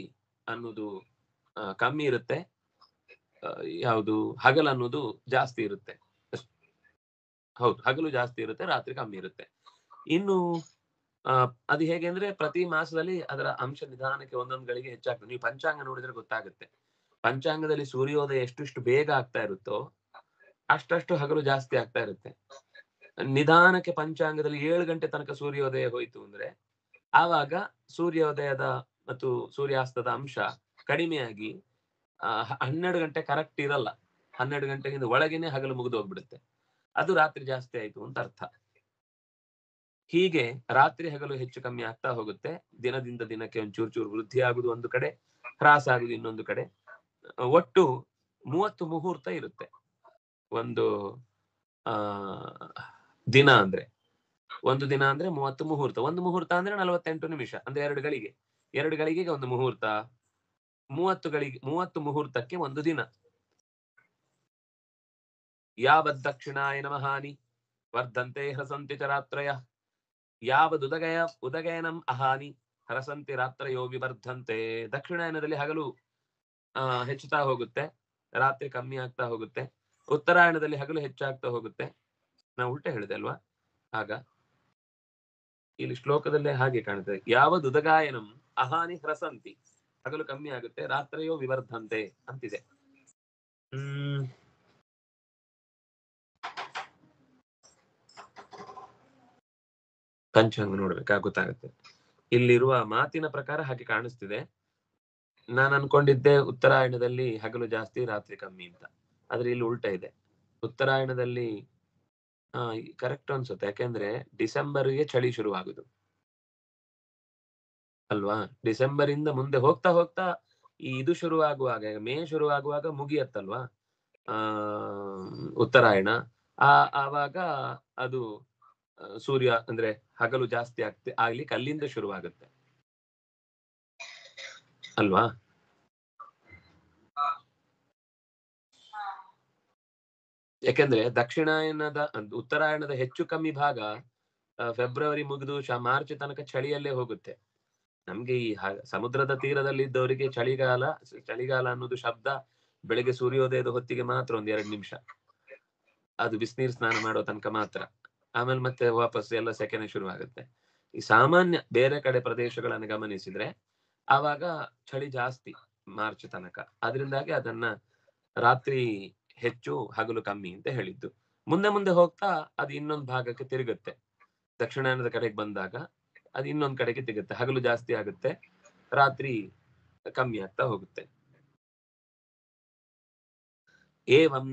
ಅನ್ನೋದು ಕಮ್ಮಿ ಇರುತ್ತೆ, ಯಾವುದು ಹಗಲು ಅನ್ನೋದು ಜಾಸ್ತಿ ಇರುತ್ತೆ. ಹೌದು, ಹಗಲು ಜಾಸ್ತಿ ಇರುತ್ತೆ, ರಾತ್ರಿ ಕಮ್ಮಿ ಇರುತ್ತೆ. ಇನ್ನು ಅದು ಹೇಗೆ ಅಂದ್ರೆ ಪ್ರತಿ ಮಾಸದಲ್ಲಿ ಅದರ ಅಂಶ ನಿಧಾನಕ್ಕೆ ಒಂದೊಂದು ಗಳಿಗೆ ಹೆಚ್ಚಾಗ್ತದೆ. ನೀವು ಪಂಚಾಂಗ ನೋಡಿದ್ರೆ ಗೊತ್ತಾಗುತ್ತೆ. ಪಂಚಾಂಗದಲ್ಲಿ ಸೂರ್ಯೋದಯ ಎಷ್ಟು ಬೇಗ ಆಗ್ತಾ ಇರುತ್ತೋ ಅಷ್ಟು ಹಗಲು ಜಾಸ್ತಿ ಆಗ್ತಾ ಇರುತ್ತೆ. ನಿಧಾನಕ್ಕೆ ಪಂಚಾಂಗದಲ್ಲಿ 7 ಗಂಟೆ ತನಕ ಸೂರ್ಯೋದಯ ಹೋಯ್ತು ಅಂದ್ರೆ ಆವಾಗ ಸೂರ್ಯೋದಯದ ಮತ್ತು ಸೂರ್ಯಾಸ್ತದ ಅಂಶ ಕಡಿಮೆಯಾಗಿ 12 ಗಂಟೆ ಕರೆಕ್ಟ್ ಇರಲ್ಲ. 12 ಗಂಟೆಗಿಂತ ಒಳಗೇನೆ ಹಗಲು ಮುಗಿದು ಹೋಗ್ಬಿಡುತ್ತೆ. ಅದು ರಾತ್ರಿ ಜಾಸ್ತಿ ಆಯ್ತು ಅಂತ ಅರ್ಥ. ಹೀಗೆ ರಾತ್ರಿ ಹಗಲು ಹೆಚ್ಚು ಕಮ್ಮಿ ಆಗ್ತಾ ಹೋಗುತ್ತೆ. ದಿನದಿಂದ ದಿನಕ್ಕೆ ಒಂಚೂರು ಚೂರು ವೃದ್ಧಿ ಆಗುದು ಒಂದು ಕಡೆ, ಹ್ರಾಸ ಆಗುದು ಇನ್ನೊಂದು ಕಡೆ. ಒಟ್ಟು 30 ಮುಹೂರ್ತ ಇರುತ್ತೆ ಒಂದು ದಿನ ಅಂದ್ರೆ. ಒಂದು ದಿನ ಅಂದ್ರೆ 30 ಮುಹೂರ್ತ. ಒಂದು ಮುಹೂರ್ತ ಅಂದ್ರೆ 48 ನಿಮಿಷ, ಅಂದ್ರೆ 2 ಗಳಿಗೆ. 2 ಗಳಿಗೆಗೆ ಒಂದು ಮುಹೂರ್ತ. 30 ಮುಹೂರ್ತಕ್ಕೆ ಒಂದು ದಿನ. ಯಾವದ್ದಕ್ಷಿಣಾಯ ನಮಹಾನಿ ವರ್ಧಂತೆ ಹ್ರಸಂತಿ ಚ ರಾತ್ರಯ, ಉದಗಯನಂ ಅಹಾನಿ ಹರಸಂತಿ ರಾತ್ರಯೋ ವಿವರ್ಧಂತೆ. ದಕ್ಷಿಣಾಯನದಲ್ಲಿ ಹಗಲು ಹೆಚ್ಚುತ್ತಾ ಹೋಗುತ್ತೆ, ರಾತ್ರಿ ಕಮ್ಮಿ ಆಗ್ತಾ ಹೋಗುತ್ತೆ. ಉತ್ತರಾಯಣದಲ್ಲಿ ಹಗಲು ಹೆಚ್ಚಾಗ್ತಾ ಹೋಗುತ್ತೆ. ನಾವು ಉಲ್ಟಾ ಹೇಳಿದೆ ಅಲ್ವಾ? ಆಗ ಇಲ್ಲಿ ಶ್ಲೋಕದಲ್ಲೇ ಹಾಗೆ ಕಾಣುತ್ತೆ. ಯಾವದುದಗಾಯನಂ ಅಹಾನಿ ಹ್ರಸಂತಿ, ಹಗಲು ಕಮ್ಮಿ ಆಗುತ್ತೆ, ರಾತ್ರಿಯೋ ವಿವರ್ಧಂತೆ ಅಂತಿದೆ. ಪಂಚಾಂಗ ಗೊತ್ತಾಗುತ್ತೆ. ಇಲ್ಲಿರುವ ಮಾತಿನ ಪ್ರಕಾರ ಹಾಗೆ ಕಾಣಿಸ್ತಿದೆ. ನಾನು ಅನ್ಕೊಂಡಿದ್ದೆ ಉತ್ತರಾಯಣದಲ್ಲಿ ಹಗಲು ಜಾಸ್ತಿ ರಾತ್ರಿ ಕಮ್ಮಿ ಅಂತ, ಆದ್ರೆ ಇಲ್ಲಿ ಉಲ್ಟಾ ಇದೆ. ಉತ್ತರಾಯಣದಲ್ಲಿ ಕರೆಕ್ಟ್ ಅನ್ಸುತ್ತೆ. ಯಾಕೆಂದ್ರೆ ಡಿಸೆಂಬರ್ಗೆ ಚಳಿ ಶುರುವಾಗುದು ಅಲ್ವಾ? ಡಿಸೆಂಬರ್ ಇಂದ ಮುಂದೆ ಹೋಗ್ತಾ ಹೋಗ್ತಾ ಈ ಇದು ಶುರುವಾಗುವಾಗ, ಮೇ ಶುರುವಾಗುವಾಗ ಮುಗಿಯತ್ತಲ್ವಾ ಉತ್ತರಾಯಣ. ಆವಾಗ ಅದು ಸೂರ್ಯ ಅಂದ್ರೆ ಹಗಲು ಜಾಸ್ತಿ ಆಗ್ಲಿಕ್ಕೆ ಅಲ್ಲಿಂದ ಶುರುವಾಗುತ್ತೆ ಅಲ್ವಾ? ಯಾಕೆಂದ್ರೆ ದಕ್ಷಿಣಾಯನದ ಉತ್ತರಾಯಣದ ಹೆಚ್ಚು ಕಮ್ಮಿ ಭಾಗ ಫೆಬ್ರವರಿ ಮುಗಿದು ಮಾರ್ಚ್ ತನಕ ಚಳಿಯಲ್ಲೇ ಹೋಗುತ್ತೆ. ನಮ್ಗೆ ಈ ಸಮುದ್ರದ ತೀರದಲ್ಲಿ ಇದ್ದವರಿಗೆ ಚಳಿಗಾಲ ಅನ್ನೋದು ಶಬ್ದ ಬೆಳಗ್ಗೆ ಸೂರ್ಯೋದಯದ ಹೊತ್ತಿಗೆ ಮಾತ್ರ ಒಂದ್ 2 ನಿಮಿಷ, ಅದು ಬಿಸಿನೀರು ಸ್ನಾನ ಮಾಡೋ ತನಕ ಮಾತ್ರ. ಆಮೇಲೆ ಮತ್ತೆ ವಾಪಸ್ ಎಲ್ಲ ಸೆಕೆನೆ ಶುರುವಾಗುತ್ತೆ. ಈ ಸಾಮಾನ್ಯ ಬೇರೆ ಕಡೆ ಪ್ರದೇಶಗಳನ್ನು ಗಮನಿಸಿದ್ರೆ ಆವಾಗ ಚಳಿ ಜಾಸ್ತಿ ಮಾರ್ಚ್ ತನಕ. ಅದರಿಂದಾಗಿ ಅದನ್ನ ರಾತ್ರಿ ಹೆಚ್ಚು ಹಗಲು ಕಮ್ಮಿ ಅಂತ ಹೇಳಿದ್ದು. ಮುಂದೆ ಮುಂದೆ ಹೋಗ್ತಾ ಅದು ಇನ್ನೊಂದು ಭಾಗಕ್ಕೆ ತಿರುಗುತ್ತೆ. ದಕ್ಷಿಣಾಯನದ ಕಡೆಗೆ ಬಂದಾಗ ಅದು ಇನ್ನೊಂದ್ ಕಡೆಗೆ ತಿರುಗುತ್ತೆ, ಹಗಲು ಜಾಸ್ತಿ ಆಗುತ್ತೆ, ರಾತ್ರಿ ಕಮ್ಮಿ ಆಗ್ತಾ ಹೋಗುತ್ತೆ. ಏವಂ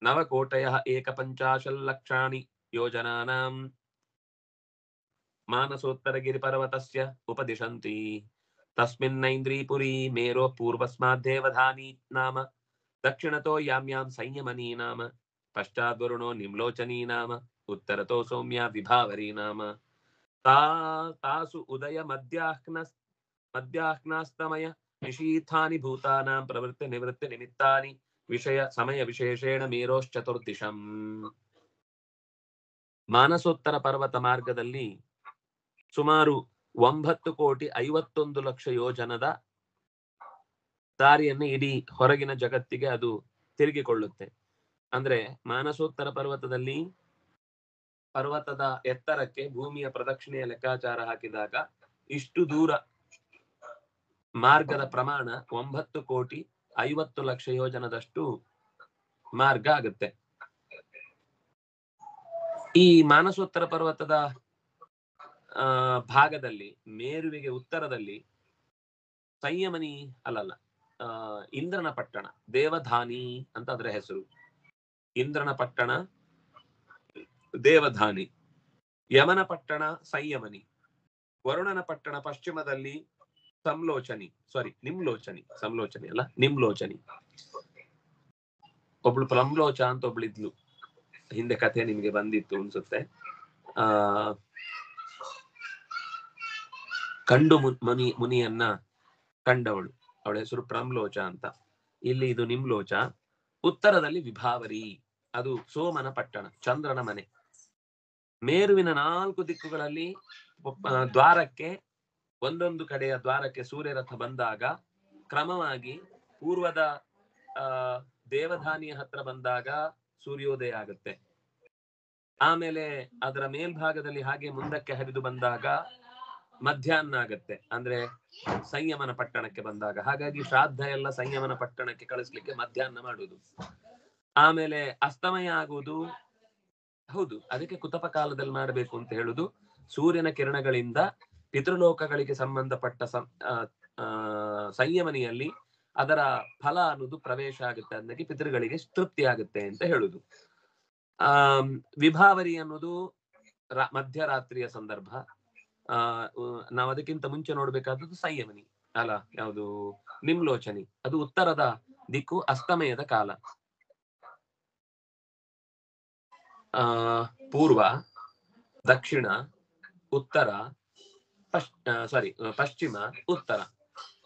ನವಕೋಟಯಃ ಏಕಪಂಚಾಶಲ್ಲಕ್ಷಾಣಿ ಯೋಜನಾನಾಂ ಮಾನಸೋತ್ತರಗಿರಿಪರ್ವತಸ್ಯ ಉಪದಿಶಂತಿ ತಸ್ಮಿನ್ನೈಂದ್ರೀಪುರಿ ಮೇರೋ ಪೂರ್ವಸ್ಮಾದ್ದೇವಧಾನಿ ನಾಮ ದಕ್ಷಿಣತೋ ಯಾಮ್ಯಾಂ ಸಂಯಮನೀ ನಾಮ ಪಶ್ಚಾದ್ವರುಣೋ ನಿಮ್ಲೋಚನೀ ನಾಮ ಉತ್ತರತೋ ಸೌಮ್ಯ ವಿಭಾವರಿ ನಾಮ ತಾಸು ಉದಯ ಮಧ್ಯಾಹ್ನಾಸ್ತಮಯ ನಿಶೀಥಾನಿ ಭೂತಾನಾಂ ಪ್ರವೃತ್ತಿ ನಿವೃತ್ತಿ ನಿಮಿತ್ತಾನಿ ವಿಷಯ ಸಮಯ ವಿಶೇಷೇಣ ಮೇರೋಶ್ಚತುರ್ದಿಶಂ. ಮಾನಸೋತ್ತರ ಪರ್ವತ ಮಾರ್ಗದಲ್ಲಿ ಸುಮಾರು 9,51,00,000 ಯೋಜನದ ದಾರಿಯನ್ನು ಇಡೀ ಹೊರಗಿನ ಜಗತ್ತಿಗೆ ಅದು ತಿರುಗಿಕೊಳ್ಳುತ್ತೆ. ಅಂದ್ರೆ ಮಾನಸೋತ್ತರ ಪರ್ವತದಲ್ಲಿ ಪರ್ವತದ ಎತ್ತರಕ್ಕೆ ಭೂಮಿಯ ಪ್ರದಕ್ಷಿಣೆಯ ಲೆಕ್ಕಾಚಾರ ಹಾಕಿದಾಗ ಇಷ್ಟು ದೂರ ಮಾರ್ಗದ ಪ್ರಮಾಣ 9,50,00,000 ಯೋಜನದಷ್ಟು ಮಾರ್ಗ ಆಗುತ್ತೆ. ಈ ಮಾನಸೋತ್ತರ ಪರ್ವತದ ಭಾಗದಲ್ಲಿ ಮೇರುವಿಗೆ ಉತ್ತರದಲ್ಲಿ ಸಂಯಮನಿ ಅಲ್ಲಲ್ಲ ಇಂದ್ರನ ಪಟ್ಟಣ ದೇವಧಾನಿ ಅಂತ ಅದರ ಹೆಸರು. ಇಂದ್ರನ ಪಟ್ಟಣ ದೇವಧಾನಿ, ಯಮನ ಪಟ್ಟಣ ಸಂಯಮನಿ, ವರುಣನ ಪಟ್ಟಣ ಪಶ್ಚಿಮದಲ್ಲಿ ನಿಮ್ಲೋಚನಿ. ಒಬ್ಳು ಪ್ರಂಲೋಚ ಅಂತ ಒಬ್ಳಿದ್ಲು, ಹಿಂದೆ ಕಥೆ ನಿಮ್ಗೆ ಬಂದಿತ್ತು ಅನ್ಸುತ್ತೆ. ಕಂಡು ಮುನಿಯನ್ನ ಕಂಡವಳು, ಅವಳ ಹೆಸರು ಪ್ರಂಲೋಚ ಅಂತ. ಇಲ್ಲಿ ಇದು ನಿಮ್ಲೋಚ. ಉತ್ತರದಲ್ಲಿ ವಿಭಾವರಿ, ಅದು ಸೋಮನ ಪಟ್ಟಣ, ಚಂದ್ರನ ಮನೆ. ಮೇರುವಿನ 4 ದಿಕ್ಕುಗಳಲ್ಲಿ ದ್ವಾರಕ್ಕೆ ಒಂದೊಂದು ಕಡೆಯ ದ್ವಾರಕ್ಕೆ ಸೂರ್ಯರಥ ಬಂದಾಗ ಕ್ರಮವಾಗಿ ಪೂರ್ವದ ದೇವಧಾನಿಯ ಹತ್ರ ಬಂದಾಗ ಸೂರ್ಯೋದಯ ಆಗುತ್ತೆ. ಆಮೇಲೆ ಅದರ ಮೇಲ್ಭಾಗದಲ್ಲಿ ಹಾಗೆ ಮುಂದಕ್ಕೆ ಹರಿದು ಬಂದಾಗ ಮಧ್ಯಾಹ್ನ ಆಗತ್ತೆ, ಅಂದ್ರೆ ಸಂಯಮನ ಪಟ್ಟಣಕ್ಕೆ ಬಂದಾಗ. ಹಾಗಾಗಿ ಶ್ರಾದ್ದ ಎಲ್ಲ ಸಂಯಮನ ಪಟ್ಟಣಕ್ಕೆ ಕಳಿಸ್ಲಿಕ್ಕೆ ಮಧ್ಯಾಹ್ನ ಮಾಡುವುದು. ಆಮೇಲೆ ಅಸ್ತಮಯ ಆಗುವುದು, ಹೌದು, ಅದಕ್ಕೆ ಕುತಪ ಕಾಲದಲ್ಲಿ ಮಾಡಬೇಕು ಅಂತ ಹೇಳುದು. ಸೂರ್ಯನ ಕಿರಣಗಳಿಂದ ಪಿತೃಲೋಕಗಳಿಗೆ ಸಂಬಂಧಪಟ್ಟ ಸಂಯಮನಿಯಲ್ಲಿ ಅದರ ಫಲ ಅನ್ನೋದು ಪ್ರವೇಶ ಆಗುತ್ತೆ, ಅದಕ್ಕೆ ಪಿತೃಗಳಿಗೆ ತೃಪ್ತಿ ಆಗುತ್ತೆ ಅಂತ ಹೇಳುದು. ವಿಭಾವರಿ ಅನ್ನೋದು ಮಧ್ಯರಾತ್ರಿಯ ಸಂದರ್ಭ. ನಾವು ಅದಕ್ಕಿಂತ ಮುಂಚೆ ನೋಡ್ಬೇಕಾದದ್ದು ಸಂಯಮನಿ ಅಲ್ಲ, ಯಾವುದು ನಿಮ್ಲೋಚನಿ, ಅದು ಉತ್ತರದ ದಿಕ್ಕು, ಅಸ್ತಮಯದ ಕಾಲ. ಪೂರ್ವ, ದಕ್ಷಿಣ, ಉತ್ತರ, ಪಶ್ಚಿಮ, ಉತ್ತರ.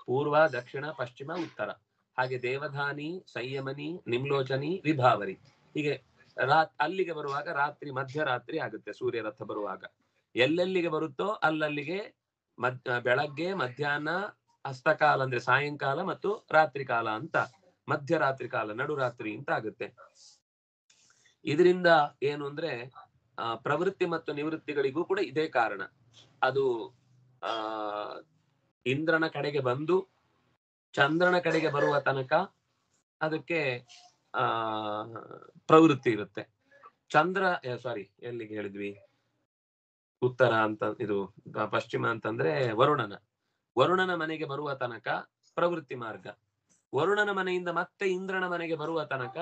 ಪೂರ್ವ, ದಕ್ಷಿಣ, ಪಶ್ಚಿಮ, ಉತ್ತರ. ಹಾಗೆ ದೇವಧಾನಿ, ಸಂಯಮನಿ, ನಿಮ್ಲೋಚನಿ, ವಿಭಾವರಿ. ಹೀಗೆ ಅಲ್ಲಿಗೆ ಬರುವಾಗ ರಾತ್ರಿ ಮಧ್ಯರಾತ್ರಿ ಆಗುತ್ತೆ. ಸೂರ್ಯರಥ ಬರುವಾಗ ಎಲ್ಲೆಲ್ಲಿಗೆ ಬರುತ್ತೋ ಅಲ್ಲಲ್ಲಿಗೆ ಬೆಳಗ್ಗೆ, ಮಧ್ಯಾಹ್ನ, ಅಸ್ತಕಾಲ ಅಂದ್ರೆ ಸಾಯಂಕಾಲ, ಮತ್ತು ರಾತ್ರಿ ಕಾಲ ಅಂತ ಮಧ್ಯರಾತ್ರಿ ಕಾಲ, ನಡುರಾತ್ರಿ ಅಂತ ಆಗುತ್ತೆ. ಇದರಿಂದ ಏನು ಅಂದ್ರೆ ಪ್ರವೃತ್ತಿ ಮತ್ತು ನಿವೃತ್ತಿಗಳಿಗೂ ಕೂಡ ಇದೇ ಕಾರಣ. ಅದು ಇಂದ್ರನ ಕಡೆಗೆ ಬಂದು ಚಂದ್ರನ ಕಡೆಗೆ ಬರುವ ತನಕ ಅದಕ್ಕೆ ಪ್ರವೃತ್ತಿ ಇರುತ್ತೆ. ಎಲ್ಲಿಗೆ ಹೇಳಿದ್ವಿ? ಉತ್ತರ ಅಂತ, ಇದು ಪಶ್ಚಿಮ ಅಂತಂದ್ರೆ ವರುಣನ ಮನೆಗೆ ಬರುವ ತನಕ ಪ್ರವೃತ್ತಿ ಮಾರ್ಗ. ವರುಣನ ಮನೆಯಿಂದ ಮತ್ತೆ ಇಂದ್ರನ ಮನೆಗೆ ಬರುವ ತನಕ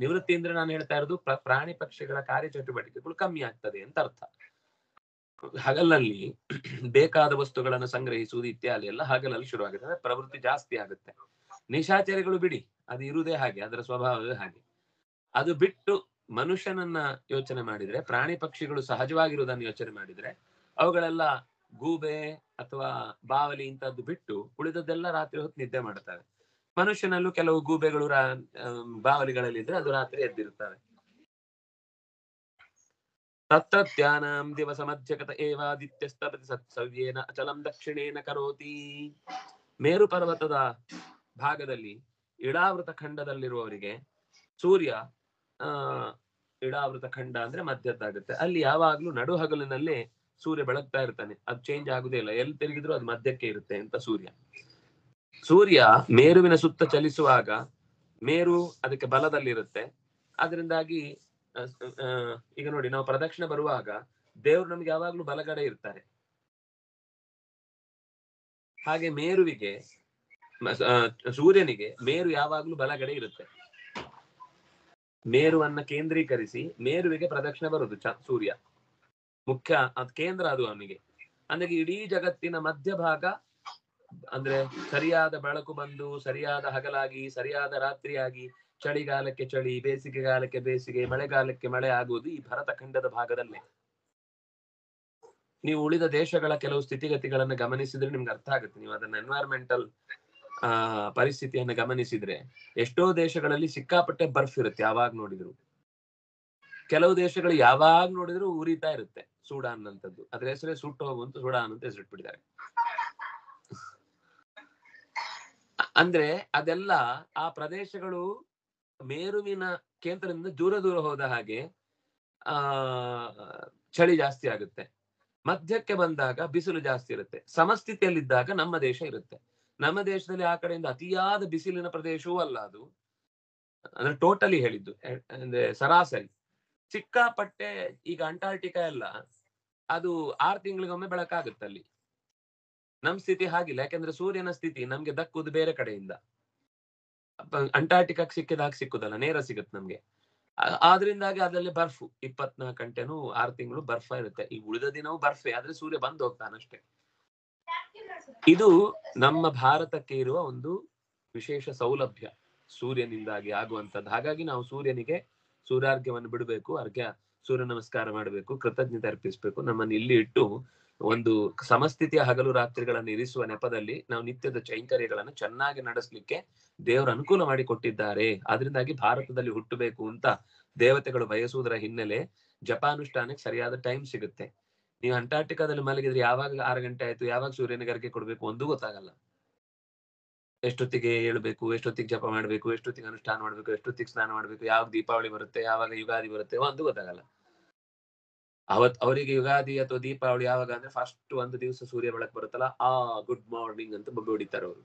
ನಿವೃತ್ತಿ ಅಂದ್ರೆ ನಾನು ಹೇಳ್ತಾ ಇರೋದು ಪ್ರಾಣಿ ಪಕ್ಷಿಗಳ ಕಾರ್ಯಚಟುವಟಿಕೆಗಳು ಕಮ್ಮಿ ಆಗ್ತದೆ ಅಂತ ಅರ್ಥ. ಹಗಲಲ್ಲಿ ಬೇಕಾದ ವಸ್ತುಗಳನ್ನು ಸಂಗ್ರಹಿಸುವುದು ಇತ್ಯಾದಿ ಎಲ್ಲ ಹಗಲಲ್ಲಿ ಶುರುವಾಗುತ್ತೆ, ಪ್ರವೃತ್ತಿ ಜಾಸ್ತಿ ಆಗುತ್ತೆ. ನಿಶಾಚರಿಗಳು ಬಿಡಿ, ಅದು ಇರುವುದೇ ಹಾಗೆ, ಅದರ ಸ್ವಭಾವವೇ ಹಾಗೆ. ಅದು ಬಿಟ್ಟು ಮನುಷ್ಯನನ್ನ ಯೋಚನೆ ಮಾಡಿದ್ರೆ, ಪ್ರಾಣಿ ಪಕ್ಷಿಗಳು ಸಹಜವಾಗಿರುವುದನ್ನು ಯೋಚನೆ ಮಾಡಿದ್ರೆ, ಅವುಗಳೆಲ್ಲ ಗೂಬೆ ಅಥವಾ ಬಾವಲಿ ಇಂಥದ್ದು ಬಿಟ್ಟು ಉಳಿದದ್ದೆಲ್ಲ ರಾತ್ರಿ ಹೊತ್ತು ನಿದ್ದೆ ಮಾಡ್ತವೆ. ಮನುಷ್ಯನಲ್ಲೂ ಕೆಲವು ಗೂಬೆಗಳು ಬಾವಲಿಗಳಲ್ಲಿ ಇದ್ರೆ ಅದು ರಾತ್ರಿ ಎದ್ದಿರುತ್ತವೆ. ತತ್ರತ್ಯಾನಾಂ ದಿವಸ ಮಧ್ಯಗತ ಏವಾದಿತ್ಯಸ್ತಪತಿ ಸತ್ಸವ್ಯೇನ ಅಚಲಂ ದಕ್ಷಿಣೇನ ಕರೋತಿ. ಮೇರು ಪರ್ವತದ ಭಾಗದಲ್ಲಿ ಇಡಾವೃತ ಖಂಡದಲ್ಲಿರುವವರಿಗೆ ಸೂರ್ಯ ಇಡಾವೃತ ಖಂಡ ಅಂದ್ರೆ ಮಧ್ಯದ್ದಾಗುತ್ತೆ. ಅಲ್ಲಿ ಯಾವಾಗ್ಲೂ ನಡು ಹಗಲಿನಲ್ಲಿ ಸೂರ್ಯ ಬೆಳಗ್ತಾ ಇರ್ತಾನೆ, ಅದು ಚೇಂಜ್ ಆಗುದೇ ಇಲ್ಲ, ಎಲ್ಲಿ ತಿರುಗಿದ್ರು ಅದು ಮಧ್ಯಕ್ಕೆ ಇರುತ್ತೆ ಅಂತ ಸೂರ್ಯ ಮೇರುವಿನ ಸುತ್ತ ಚಲಿಸುವಾಗ ಮೇರು ಅದಕ್ಕೆ ಬಲದಲ್ಲಿರುತ್ತೆ. ಅದರಿಂದಾಗಿ ಈಗ ನೋಡಿ, ನಾವು ಪ್ರದಕ್ಷಿಣೆ ಬರುವಾಗ ದೇವರು ನಮ್ಗೆ ಯಾವಾಗ್ಲೂ ಬಲಗಡೆ ಇರ್ತಾರೆ. ಹಾಗೆ ಮೇರುವಿಗೆ ಸೂರ್ಯನಿಗೆ ಮೇರು ಯಾವಾಗ್ಲೂ ಬಲಗಡೆ ಇರುತ್ತೆ. ಮೇರುವನ್ನ ಕೇಂದ್ರೀಕರಿಸಿ ಮೇರುವಿಗೆ ಪ್ರದಕ್ಷಿಣೆ ಬರುದು ಸೂರ್ಯ ಮುಖ್ಯ, ಅದ್ ಕೇಂದ್ರ ಅದು ಅವನಿಗೆ. ಅಂದ್ರೆ ಇಡೀ ಜಗತ್ತಿನ ಮಧ್ಯಭಾಗ ಅಂದ್ರೆ ಸರಿಯಾದ ಬೆಳಕು ಬಂದು ಸರಿಯಾದ ಹಗಲಾಗಿ ಸರಿಯಾದ ರಾತ್ರಿಯಾಗಿ, ಚಳಿಗಾಲಕ್ಕೆ ಚಳಿ, ಬೇಸಿಗೆಗಾಲಕ್ಕೆ ಬೇಸಿಗೆ, ಮಳೆಗಾಲಕ್ಕೆ ಮಳೆ ಆಗುವುದು ಈ ಭರತ ಖಂಡದ ಭಾಗದಲ್ಲೇ. ನೀವು ಉಳಿದ ದೇಶಗಳ ಕೆಲವು ಸ್ಥಿತಿಗತಿಗಳನ್ನು ಗಮನಿಸಿದ್ರೆ ನಿಮ್ಗೆ ಅರ್ಥ ಆಗುತ್ತೆ. ನೀವು ಅದನ್ನ ಎನ್ವೈರನ್ಮೆಂಟಲ್ ಪರಿಸ್ಥಿತಿಯನ್ನು ಗಮನಿಸಿದ್ರೆ ಎಷ್ಟೋ ದೇಶಗಳಲ್ಲಿ ಸಿಕ್ಕಾಪಟ್ಟೆ ಬರ್ಫ್ ಇರುತ್ತೆ ಯಾವಾಗ ನೋಡಿದ್ರು. ಕೆಲವು ದೇಶಗಳು ಯಾವಾಗ ನೋಡಿದ್ರು ಉರಿತಾ ಇರುತ್ತೆ. ಸೂಡಾನ್ ಅಂತದ್ದು, ಅದ್ರ ಹೆಸರೇ ಸುಟ್ಟು ಹೋಗುವಂತ ಸೂಡಾನ್ ಅಂತ ಹೆಸರಿಟ್ಬಿಟ್ಟಿದ್ದಾರೆ. ಅಂದ್ರೆ ಅದೆಲ್ಲ ಆ ಪ್ರದೇಶಗಳು ಮೇರುವಿನ ಕೇಂದ್ರದಿಂದ ದೂರ ದೂರ ಹೋದ ಹಾಗೆ ಚಳಿ ಜಾಸ್ತಿ ಆಗುತ್ತೆ. ಮಧ್ಯಕ್ಕೆ ಬಂದಾಗ ಬಿಸಿಲು ಜಾಸ್ತಿ ಇರುತ್ತೆ. ಸಮಸ್ಥಿತಿಯಲ್ಲಿದ್ದಾಗ ನಮ್ಮ ದೇಶ ಇರುತ್ತೆ. ನಮ್ಮ ದೇಶದಲ್ಲಿ ಆ ಕಡೆಯಿಂದ ಅತಿಯಾದ ಬಿಸಿಲಿನ ಪ್ರದೇಶವೂ ಅಲ್ಲ ಅದು, ಅಂದ್ರೆ ಟೋಟಲಿ ಹೇಳಿದ್ದು, ಅಂದ್ರೆ ಸರಾಸರಿ ಸಿಕ್ಕಾಪಟ್ಟೆ. ಈಗ ಅಂಟಾರ್ಟಿಕಾ ಎಲ್ಲ ಅದು 6 ತಿಂಗಳಿಗೊಮ್ಮೆ ಬೆಳಕಾಗುತ್ತಲ್ಲಿ. ನಮ್ ಸ್ಥಿತಿ ಹಾಗಿಲ್ಲ, ಯಾಕಂದ್ರೆ ಸೂರ್ಯನ ಸ್ಥಿತಿ ನಮ್ಗೆ ದಕ್ಕುದು ಬೇರೆ ಕಡೆಯಿಂದ. ಅಂಟಾರ್ಟಿಕಾಕ್ ಸಿಕ್ಕಿದಾಗ ಸಿಕ್ಕುದಲ್ಲ, ನೇರ ಸಿಗುತ್ತೆ ನಮ್ಗೆ. ಆದ್ರಿಂದಾಗಿ ಅದರಲ್ಲಿ ಬರ್ಫು 24 ಗಂಟೆನೂ 6 ತಿಂಗಳು ಬರ್ಫ ಇರುತ್ತೆ. ಈ ಉಳಿದ ದಿನವೂ ಬರ್ಫೆ, ಆದ್ರೆ ಸೂರ್ಯ ಬಂದು ಹೋಗ್ತಾನಷ್ಟೇ. ಇದು ನಮ್ಮ ಭಾರತಕ್ಕೆ ಇರುವ ಒಂದು ವಿಶೇಷ ಸೌಲಭ್ಯ, ಸೂರ್ಯನಿಂದಾಗಿ ಆಗುವಂತದ್ದು. ಹಾಗಾಗಿ ನಾವು ಸೂರ್ಯನಿಗೆ ಸೂರ್ಯಾರ್ಘ್ಯವನ್ನು ಬಿಡಬೇಕು, ಸೂರ್ಯ ನಮಸ್ಕಾರ ಮಾಡಬೇಕು, ಕೃತಜ್ಞತೆ ಅರ್ಪಿಸಬೇಕು. ನಮ್ಮನ್ನು ಇಲ್ಲಿ ಇಟ್ಟು ಒಂದು ಸಮಸ್ಥಿತಿಯ ಹಗಲು ರಾತ್ರಿಗಳನ್ನು ಇರಿಸುವ ನೆಪದಲ್ಲಿ ನಾವು ನಿತ್ಯದ ಕೈಂಕರ್ಯಗಳನ್ನು ಚೆನ್ನಾಗಿ ನಡೆಸಲಿಕ್ಕೆ ದೇವರು ಅನುಕೂಲ ಮಾಡಿ ಕೊಟ್ಟಿದ್ದಾರೆ. ಅದರಿಂದಾಗಿ ಭಾರತದಲ್ಲಿ ಹುಟ್ಟಬೇಕು ಅಂತ ದೇವತೆಗಳು ಬಯಸುವುದರ ಹಿನ್ನೆಲೆ ಜಪಾನುಷ್ಠಾನಕ್ಕೆ ಸರಿಯಾದ ಟೈಮ್ ಸಿಗುತ್ತೆ. ನೀವು ಅಂಟಾರ್ಟಿಕಾದಲ್ಲಿ ಮಲಗಿದ್ರೆ ಯಾವಾಗ 6 ಗಂಟೆ ಆಯ್ತು, ಯಾವಾಗ ಸೂರ್ಯನಿಗೆ ಅರ್ಘ್ಯ ಕೊಡ್ಬೇಕು ಒಂದು ಗೊತ್ತಾಗಲ್ಲ. ಎಷ್ಟೊತ್ತಿಗೆ ಏಳ್ಬೇಕು, ಎಷ್ಟೊತ್ತಿಗೆ ಜಪ ಮಾಡ್ಬೇಕು, ಎಷ್ಟೊತ್ತಿಗೆ ಅನುಷ್ಠಾನ ಮಾಡ್ಬೇಕು, ಎಷ್ಟೊತ್ತಿಗೆ ಸ್ನಾನ ಮಾಡ್ಬೇಕು, ಯಾವಾಗ ದೀಪಾವಳಿ ಬರುತ್ತೆ, ಯಾವಾಗ ಯುಗಾದಿ ಬರುತ್ತೆ ಒಂದು ಗೊತ್ತಾಗಲ್ಲ. ಅವರಿಗೆ ಯುಗಾದಿ ಅಥವಾ ದೀಪಾವಳಿ ಯಾವಾಗ ಅಂದ್ರೆ ಫಸ್ಟ್ ಒಂದು ದಿವಸ ಸೂರ್ಯ ಬೆಳಕು ಬರುತ್ತಲ್ಲ, ಗುಡ್ ಮಾರ್ನಿಂಗ್ ಅಂತ ಬೊಬ್ಬೆ ಹೊಡಿತಾರೆ ಅವರು.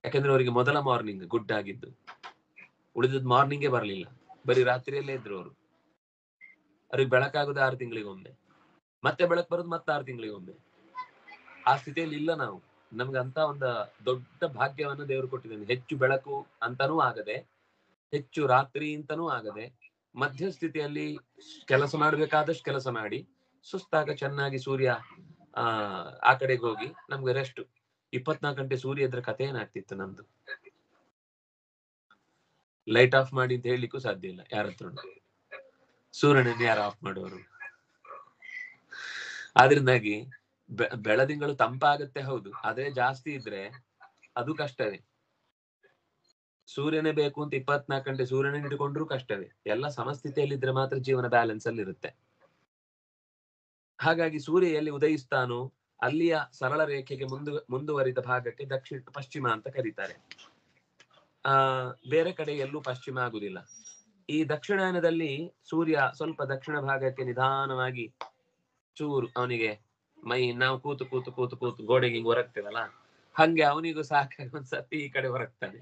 ಯಾಕಂದ್ರೆ ಅವರಿಗೆ ಮೊದಲ ಮಾರ್ನಿಂಗ್ ಗುಡ್ ಆಗಿದ್ದು, ಉಳಿದದ್ ಮಾರ್ನಿಂಗೇ ಬರ್ಲಿಲ್ಲ, ಬರೀ ರಾತ್ರಿಯಲ್ಲೇ ಇದ್ರು ಅವರು. ಅವ್ರಿಗೆ ಬೆಳಕಾಗುದು 6 ತಿಂಗಳಿಗೊಮ್ಮೆ, ಮತ್ತೆ ಬೆಳಕು ಬರೋದು ಮತ್ತೆ 6 ತಿಂಗಳಿಗೊಮ್ಮೆ. ಆ ಸ್ಥಿತಿಯಲ್ಲಿ ಇಲ್ಲ ನಾವು. ನಮ್ಗೆ ಅಂತ ಒಂದು ದೊಡ್ಡ ಭಾಗ್ಯವನ್ನು ದೇವರು ಕೊಟ್ಟಿದ್ದಾನೆ. ಹೆಚ್ಚು ಬೆಳಕು ಅಂತಾನೂ ಆಗದೆ, ಹೆಚ್ಚು ರಾತ್ರಿ ಅಂತಾನೂ ಆಗದೆ, ಮಧ್ಯಸ್ಥಿತಿಯಲ್ಲಿ ಕೆಲಸ ಮಾಡ್ಬೇಕಾದಷ್ಟು ಕೆಲಸ ಮಾಡಿ, ಸುಸ್ತಾಗ ಚೆನ್ನಾಗಿ ಸೂರ್ಯ ಆ ಕಡೆಗೆ ಹೋಗಿ ನಮ್ಗೆ ರೆಸ್ಟ್. 24 ಗಂಟೆ ಸೂರ್ಯ ಇದ್ರೆ ಕಥೆ ಏನಾಗ್ತಿತ್ತು ನಮ್ದು. ಲೈಟ್ ಆಫ್ ಮಾಡಿ ಅಂತ ಹೇಳಲಿಕ್ಕೂ ಸಾಧ್ಯ ಇಲ್ಲ ಯಾರ ಹತ್ರ. ಸೂರ್ಯನನ್ನು ಯಾರು ಆಫ್ ಮಾಡುವರು? ಆದ್ರಿಂದಾಗಿ ಬೆಳದಿಂಗಳು ತಂಪಾಗತ್ತೆ ಹೌದು, ಆದ್ರೆ ಜಾಸ್ತಿ ಇದ್ರೆ ಅದು ಕಷ್ಟವೇ. ಸೂರ್ಯನೇ ಬೇಕು ಅಂತ 24 ಗಂಟೆ ಸೂರ್ಯನೇ ಹಿಡ್ಕೊಂಡ್ರು ಕಷ್ಟವೇ. ಎಲ್ಲ ಸಮಸ್ಥಿತಿಯಲ್ಲಿದ್ರೆ ಮಾತ್ರ ಜೀವನ ಬ್ಯಾಲೆನ್ಸ್ ಅಲ್ಲಿ ಇರುತ್ತೆ. ಹಾಗಾಗಿ ಸೂರ್ಯ ಎಲ್ಲಿ ಉದಯಿಸ್ತಾನೋ ಅಲ್ಲಿಯ ಸರಳ ರೇಖೆಗೆ ಮುಂದುವರಿದ ಭಾಗಕ್ಕೆ ಪಶ್ಚಿಮ ಅಂತ ಕರೀತಾರೆ. ಬೇರೆ ಕಡೆ ಎಲ್ಲೂ ಪಶ್ಚಿಮ ಆಗುದಿಲ್ಲ. ಈ ದಕ್ಷಿಣಾಯನದಲ್ಲಿ ಸೂರ್ಯ ಸ್ವಲ್ಪ ದಕ್ಷಿಣ ಭಾಗಕ್ಕೆ ನಿಧಾನವಾಗಿ ಚೂರು, ಅವನಿಗೆ ನಾವು ಕೂತು ಕೂತು ಕೂತು ಕೂತು ಗೋಡೆಗೆ ಹಿಂಗ್ ಹೊರಗ್ತೇವಲ್ಲ, ಹಂಗೆ ಅವನಿಗೂ ಸಾಕಾಗಿ ಒಂದ್ಸತಿ ಈ ಕಡೆ ಹೊರಗ್ತಾನೆ.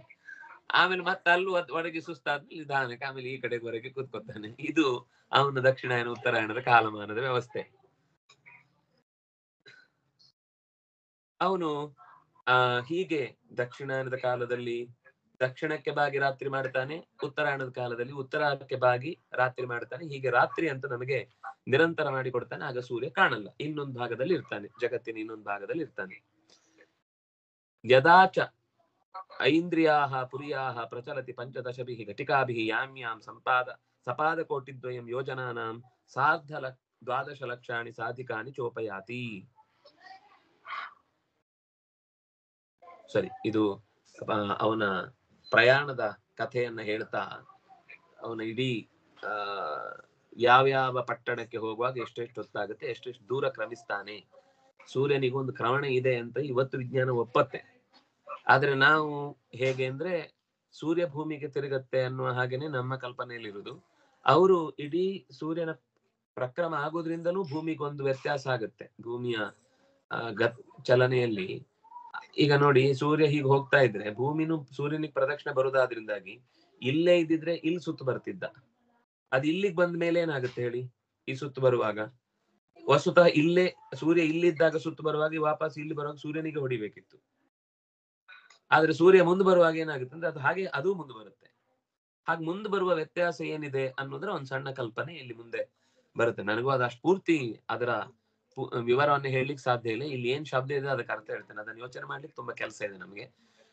ಆಮೇಲೆ ಮತ್ತೆ ಅಲ್ಲೂ ಒಳಗೆ ಸುಸ್ತಾದ್ಮೇಲೆ ನಿಧಾನಕ್ಕೆ ಆಮೇಲೆ ಈ ಕಡೆ ಹೊರಗೆ ಕೂತ್ಕೊತಾನೆ. ಇದು ಅವನ ದಕ್ಷಿಣಾಯನ ಉತ್ತರಾಯಣದ ಕಾಲಮಾನದ ವ್ಯವಸ್ಥೆ. ಅವನು ಹೀಗೆ ದಕ್ಷಿಣಾಯನದ ಕಾಲದಲ್ಲಿ ದಕ್ಷಿಣಕ್ಕೆ ಬಾಗಿ ರಾತ್ರಿ ಮಾಡ್ತಾನೆ, ಉತ್ತರಾಯಣದ ಕಾಲದಲ್ಲಿ ಉತ್ತರಕ್ಕೆ ಬಾಗಿ ರಾತ್ರಿ ಮಾಡ್ತಾನೆ. ಹೀಗೆ ರಾತ್ರಿ ಅಂತ ನಮಗೆ ನಿರಂತರ ಮಾಡಿ ಕೊಡ್ತಾನೆ. ಆಗ ಸೂರ್ಯ ಕಾಣಲ್ಲ, ಇನ್ನೊಂದು ಭಾಗದಲ್ಲಿ ಇರ್ತಾನೆ, ಜಗತ್ತಿನ ಇನ್ನೊಂದು ಭಾಗದಲ್ಲಿ ಇರ್ತಾನೆ. ಯದಾಚ ಐಂದ್ರಿಯಾಹ ಪುರಿಯಾಹ ಪ್ರಚಲತಿ ಪಂಚದಶಭಿಃ ಘಟಿಕಾಭಿಃ ಯಾಮ್ಯಾಂ ಸಪಾದ ಕೋಟಿದ್ವಯಂ ಯೋಜನಾನಾಂ ಸಾರ್ಧ 12 ಲಕ್ಷಾಣಿ ಸಾಧಿಕಾನಿ ಚೋಪಯಾತಿ. ಸರಿ, ಇದು ಅವನ ಪ್ರಯಾಣದ ಕಥೆಯನ್ನ ಹೇಳ್ತಾ ಅವನ ಇಡೀ ಯಾವ್ಯಾವ ಪಟ್ಟಣಕ್ಕೆ ಹೋಗುವಾಗ ಎಷ್ಟೆಷ್ಟು ಹೊತ್ತಾಗುತ್ತೆ, ಎಷ್ಟೆಷ್ಟು ದೂರ ಕ್ರಮಿಸ್ತಾನೆ, ಸೂರ್ಯನಿಗೊಂದು ಕ್ರಮಣ ಇದೆ ಅಂತ ಇವತ್ತು ವಿಜ್ಞಾನ ಒಪ್ಪತ್ತೆ. ಆದ್ರೆ ನಾವು ಹೇಗೆ ಅಂದ್ರೆ ಸೂರ್ಯ ಭೂಮಿಗೆ ತಿರುಗತ್ತೆ ಅನ್ನುವ ಹಾಗೇನೆ ನಮ್ಮ ಕಲ್ಪನೆಯಲ್ಲಿರುವುದು. ಅವರು ಇಡೀ ಸೂರ್ಯನ ಪ್ರಕ್ರಮ ಆಗೋದ್ರಿಂದಲೂ ಭೂಮಿಗೊಂದು ವ್ಯತ್ಯಾಸ ಆಗುತ್ತೆ ಭೂಮಿಯ ಚಲನೆಯಲ್ಲಿ. ಈಗ ನೋಡಿ, ಸೂರ್ಯ ಹೀಗೆ ಹೋಗ್ತಾ ಇದ್ರೆ ಭೂಮಿನೂ ಸೂರ್ಯನಿಗೆ ಪ್ರದಕ್ಷಿಣೆ ಬರುವುದಾದ್ರಿಂದಾಗಿ ಇಲ್ಲೇ ಇದ್ದಿದ್ರೆ ಇಲ್ಲಿ ಸುತ್ತು ಬರ್ತಿದ್ದ. ಅದು ಇಲ್ಲಿಗೆ ಬಂದ ಮೇಲೆ ಏನಾಗುತ್ತೆ ಹೇಳಿ, ಈ ಸುತ್ತು ಬರುವಾಗ ವಸ್ತುತಃ ಇಲ್ಲೇ ಸೂರ್ಯ ಇಲ್ಲಿದ್ದಾಗ ಸುತ್ತು ಬರುವಾಗ ವಾಪಸ್ ಇಲ್ಲಿ ಬರುವಾಗ ಸೂರ್ಯನಿಗೆ ಹೊಡಿಬೇಕಿತ್ತು. ಆದ್ರೆ ಸೂರ್ಯ ಮುಂದೆ ಬರುವಾಗ ಏನಾಗುತ್ತೆ ಅಂದ್ರೆ ಅದು ಹಾಗೆ ಅದು ಮುಂದೆ ಬರುತ್ತೆ. ಹಾಗೆ ಮುಂದೆ ಬರುವ ವ್ಯತ್ಯಾಸ ಏನಿದೆ ಅನ್ನೋದ್ರ ಒಂದ್ ಸಣ್ಣ ಕಲ್ಪನೆ ಇಲ್ಲಿ ಮುಂದೆ ಬರುತ್ತೆ. ನನಗೂ ಅದಷ್ಟು ಪೂರ್ತಿ ಅದರ ವಿವರವನ್ನು ಹೇಳಲಿಕ್ಕೆ ಸಾಧ್ಯ ಇಲ್ಲ. ಇಲ್ಲಿ ಏನ್ ಶಬ್ದ ಇದೆ ಅದಕ್ಕೆ ಅರ್ಥ ಹೇಳ್ತೇನೆ. ಅದನ್ನ ಯೋಚನೆ ಮಾಡ್ಲಿಕ್ಕೆ ತುಂಬಾ ಕೆಲಸ ಇದೆ ನಮ್ಗೆ.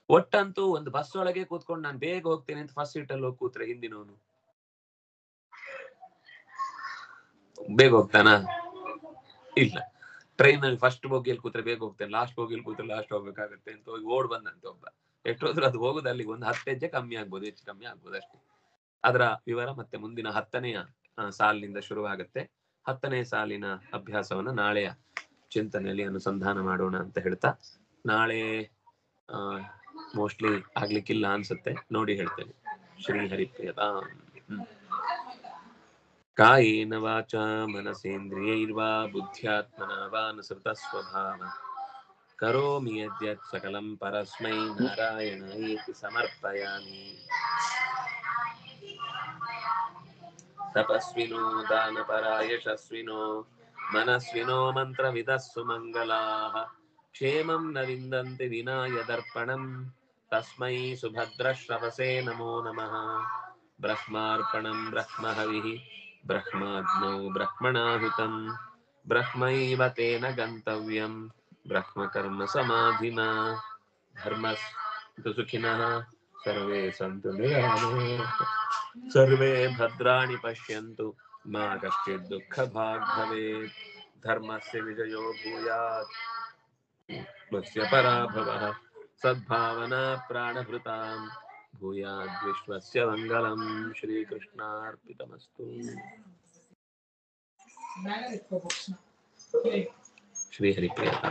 ಒಟ್ಟಂತೂ ಒಂದು ಬಸ್ ಒಳಗೆ ಕೂತ್ಕೊಂಡು ನಾನು ಬೇಗ ಹೋಗ್ತೇನೆ ಅಂತ ಫಸ್ಟ್ ಸೀಟ್ ಅಲ್ಲಿ ಹೋಗಿ ಕೂತ್ರೆ ಹಿಂದಿನವನು ಬೇಗ ಹೋಗ್ತಾನ? ಇಲ್ಲ. ಟ್ರೈನ್ ಅಲ್ಲಿ ಫಸ್ಟ್ ಬೋಗಿಯಲ್ಲಿ ಕೂತ್ರೆ ಬೇಗ ಹೋಗ್ತೇನೆ, ಲಾಸ್ಟ್ ಬೋಗಿಯಲ್ಲಿ ಕೂತ್ರೆ ಲಾಸ್ಟ್ ಹೋಗ್ಬೇಕಾಗುತ್ತೆ ಅಂತ ಹೋಗಿ ಓಡ್ ಬಂದಂತೆ ಒಬ್ಬ. ಎಷ್ಟೋದ್ರೂ ಅದು ಹೋಗುದು ಅಲ್ಲಿಗೆ ಒಂದು 10 ಹೆಜ್ಜೆ ಕಮ್ಮಿ ಆಗ್ಬೋದು, ಹೆಚ್ಚು ಕಮ್ಮಿ ಆಗ್ಬೋದು ಅಷ್ಟೇ. ಅದರ ವಿವರ ಮತ್ತೆ ಮುಂದಿನ 10ನೆಯ ಸಾಲಿನಿಂದ ಶುರುವಾಗುತ್ತೆ. 10ನೇ ಸಾಲಿನ ಅಭ್ಯಾಸವನ್ನ ನಾಳೆಯ ಚಿಂತನೆಯಲ್ಲಿ ಅನುಸಂಧಾನ ಮಾಡೋಣ ಅಂತ ಹೇಳ್ತಾ, ನಾಳೆ ಮೋಸ್ಟ್ಲಿ ಆಗ್ಲಿಕ್ಕಿಲ್ಲ ಅನ್ಸುತ್ತೆ, ನೋಡಿ ಹೇಳ್ತೇನೆ. ಶ್ರೀ ಹರಿಪ್ರಿಯತಾ. ಕಾಯೇನ ವಾಚಾ ಮನಸೇಂದ್ರಿಯೈರ್ವಾ ಬುದ್ಧ್ಯಾತ್ಮನಾ ವಾ ಅನುಸೃತ ಸ್ವಭಾವ ಕರೋಮಿ ಯದ್ಯತ್ ಸಕಲಂ ಪರಸ್ಮೈ ನಾರಾಯಣಾಯೇತಿ ಸಮರ್ಪಯಾಮಿ. ತಪಸ್ವಿನೋ ದಾನಪರ ಯಶಸ್ವಿನೋ ಮನಸ್ವಿನೋ ಮಂತ್ರವಿದಃ ಸುಮಂಗಲಾಃ ಕ್ಷೇಮಂ ನ ವಿಂದಂತಿ ವಿನಾಯ ದರ್ಪಣಂ ತಸ್ಮೈ ಸುಭದ್ರಶ್ರವಸೇ ನಮೋ ನಮಃ. ಬ್ರಹ್ಮಾರ್ಪಣಂ ಬ್ರಹ್ಮಹವಿಃ ಬ್ರಹ್ಮಾಗ್ನೌ ಬ್ರಹ್ಮಣಾಹುತಂ ಬ್ರಹ್ಮೈವ ತೇನ ಗಂತವ್ಯಂ ಬ್ರಹ್ಮಕರ್ಮ ಸಮಾಧಿನಾ. ಧರ್ಮಸ್ತು ಸುಖಿನಃ ಸರ್ವೇ ಸಂತು ನಿರಾಮಯಾಃ ಸರ್ವೇ ಭದ್ರಾಣಿ ಪಶ್ಯಂತು ಮಾ ಕಶ್ಚಿತ್ ದುಃಖ ಭಾಗ್ ಭವೇತ್. ಧರ್ಮಸ್ಯ ವಿಜಯೋ ಭೂಯಾತ್ ಮತ್ಸ್ಯ ಪರಾಭವಃ ಸದ್ಭಾವನಾ ಪ್ರಾಣಭೃತಾಂ ಭೂಯಾದ್ ವಿಶ್ವಸ್ಯ ಮಂಗಲಂ. ಶ್ರೀಕೃಷ್ಣಾರ್ಪಿತಮಸ್ತು. ಶ್ರೀ ಹರಿಪ್ರಿಯತಾ.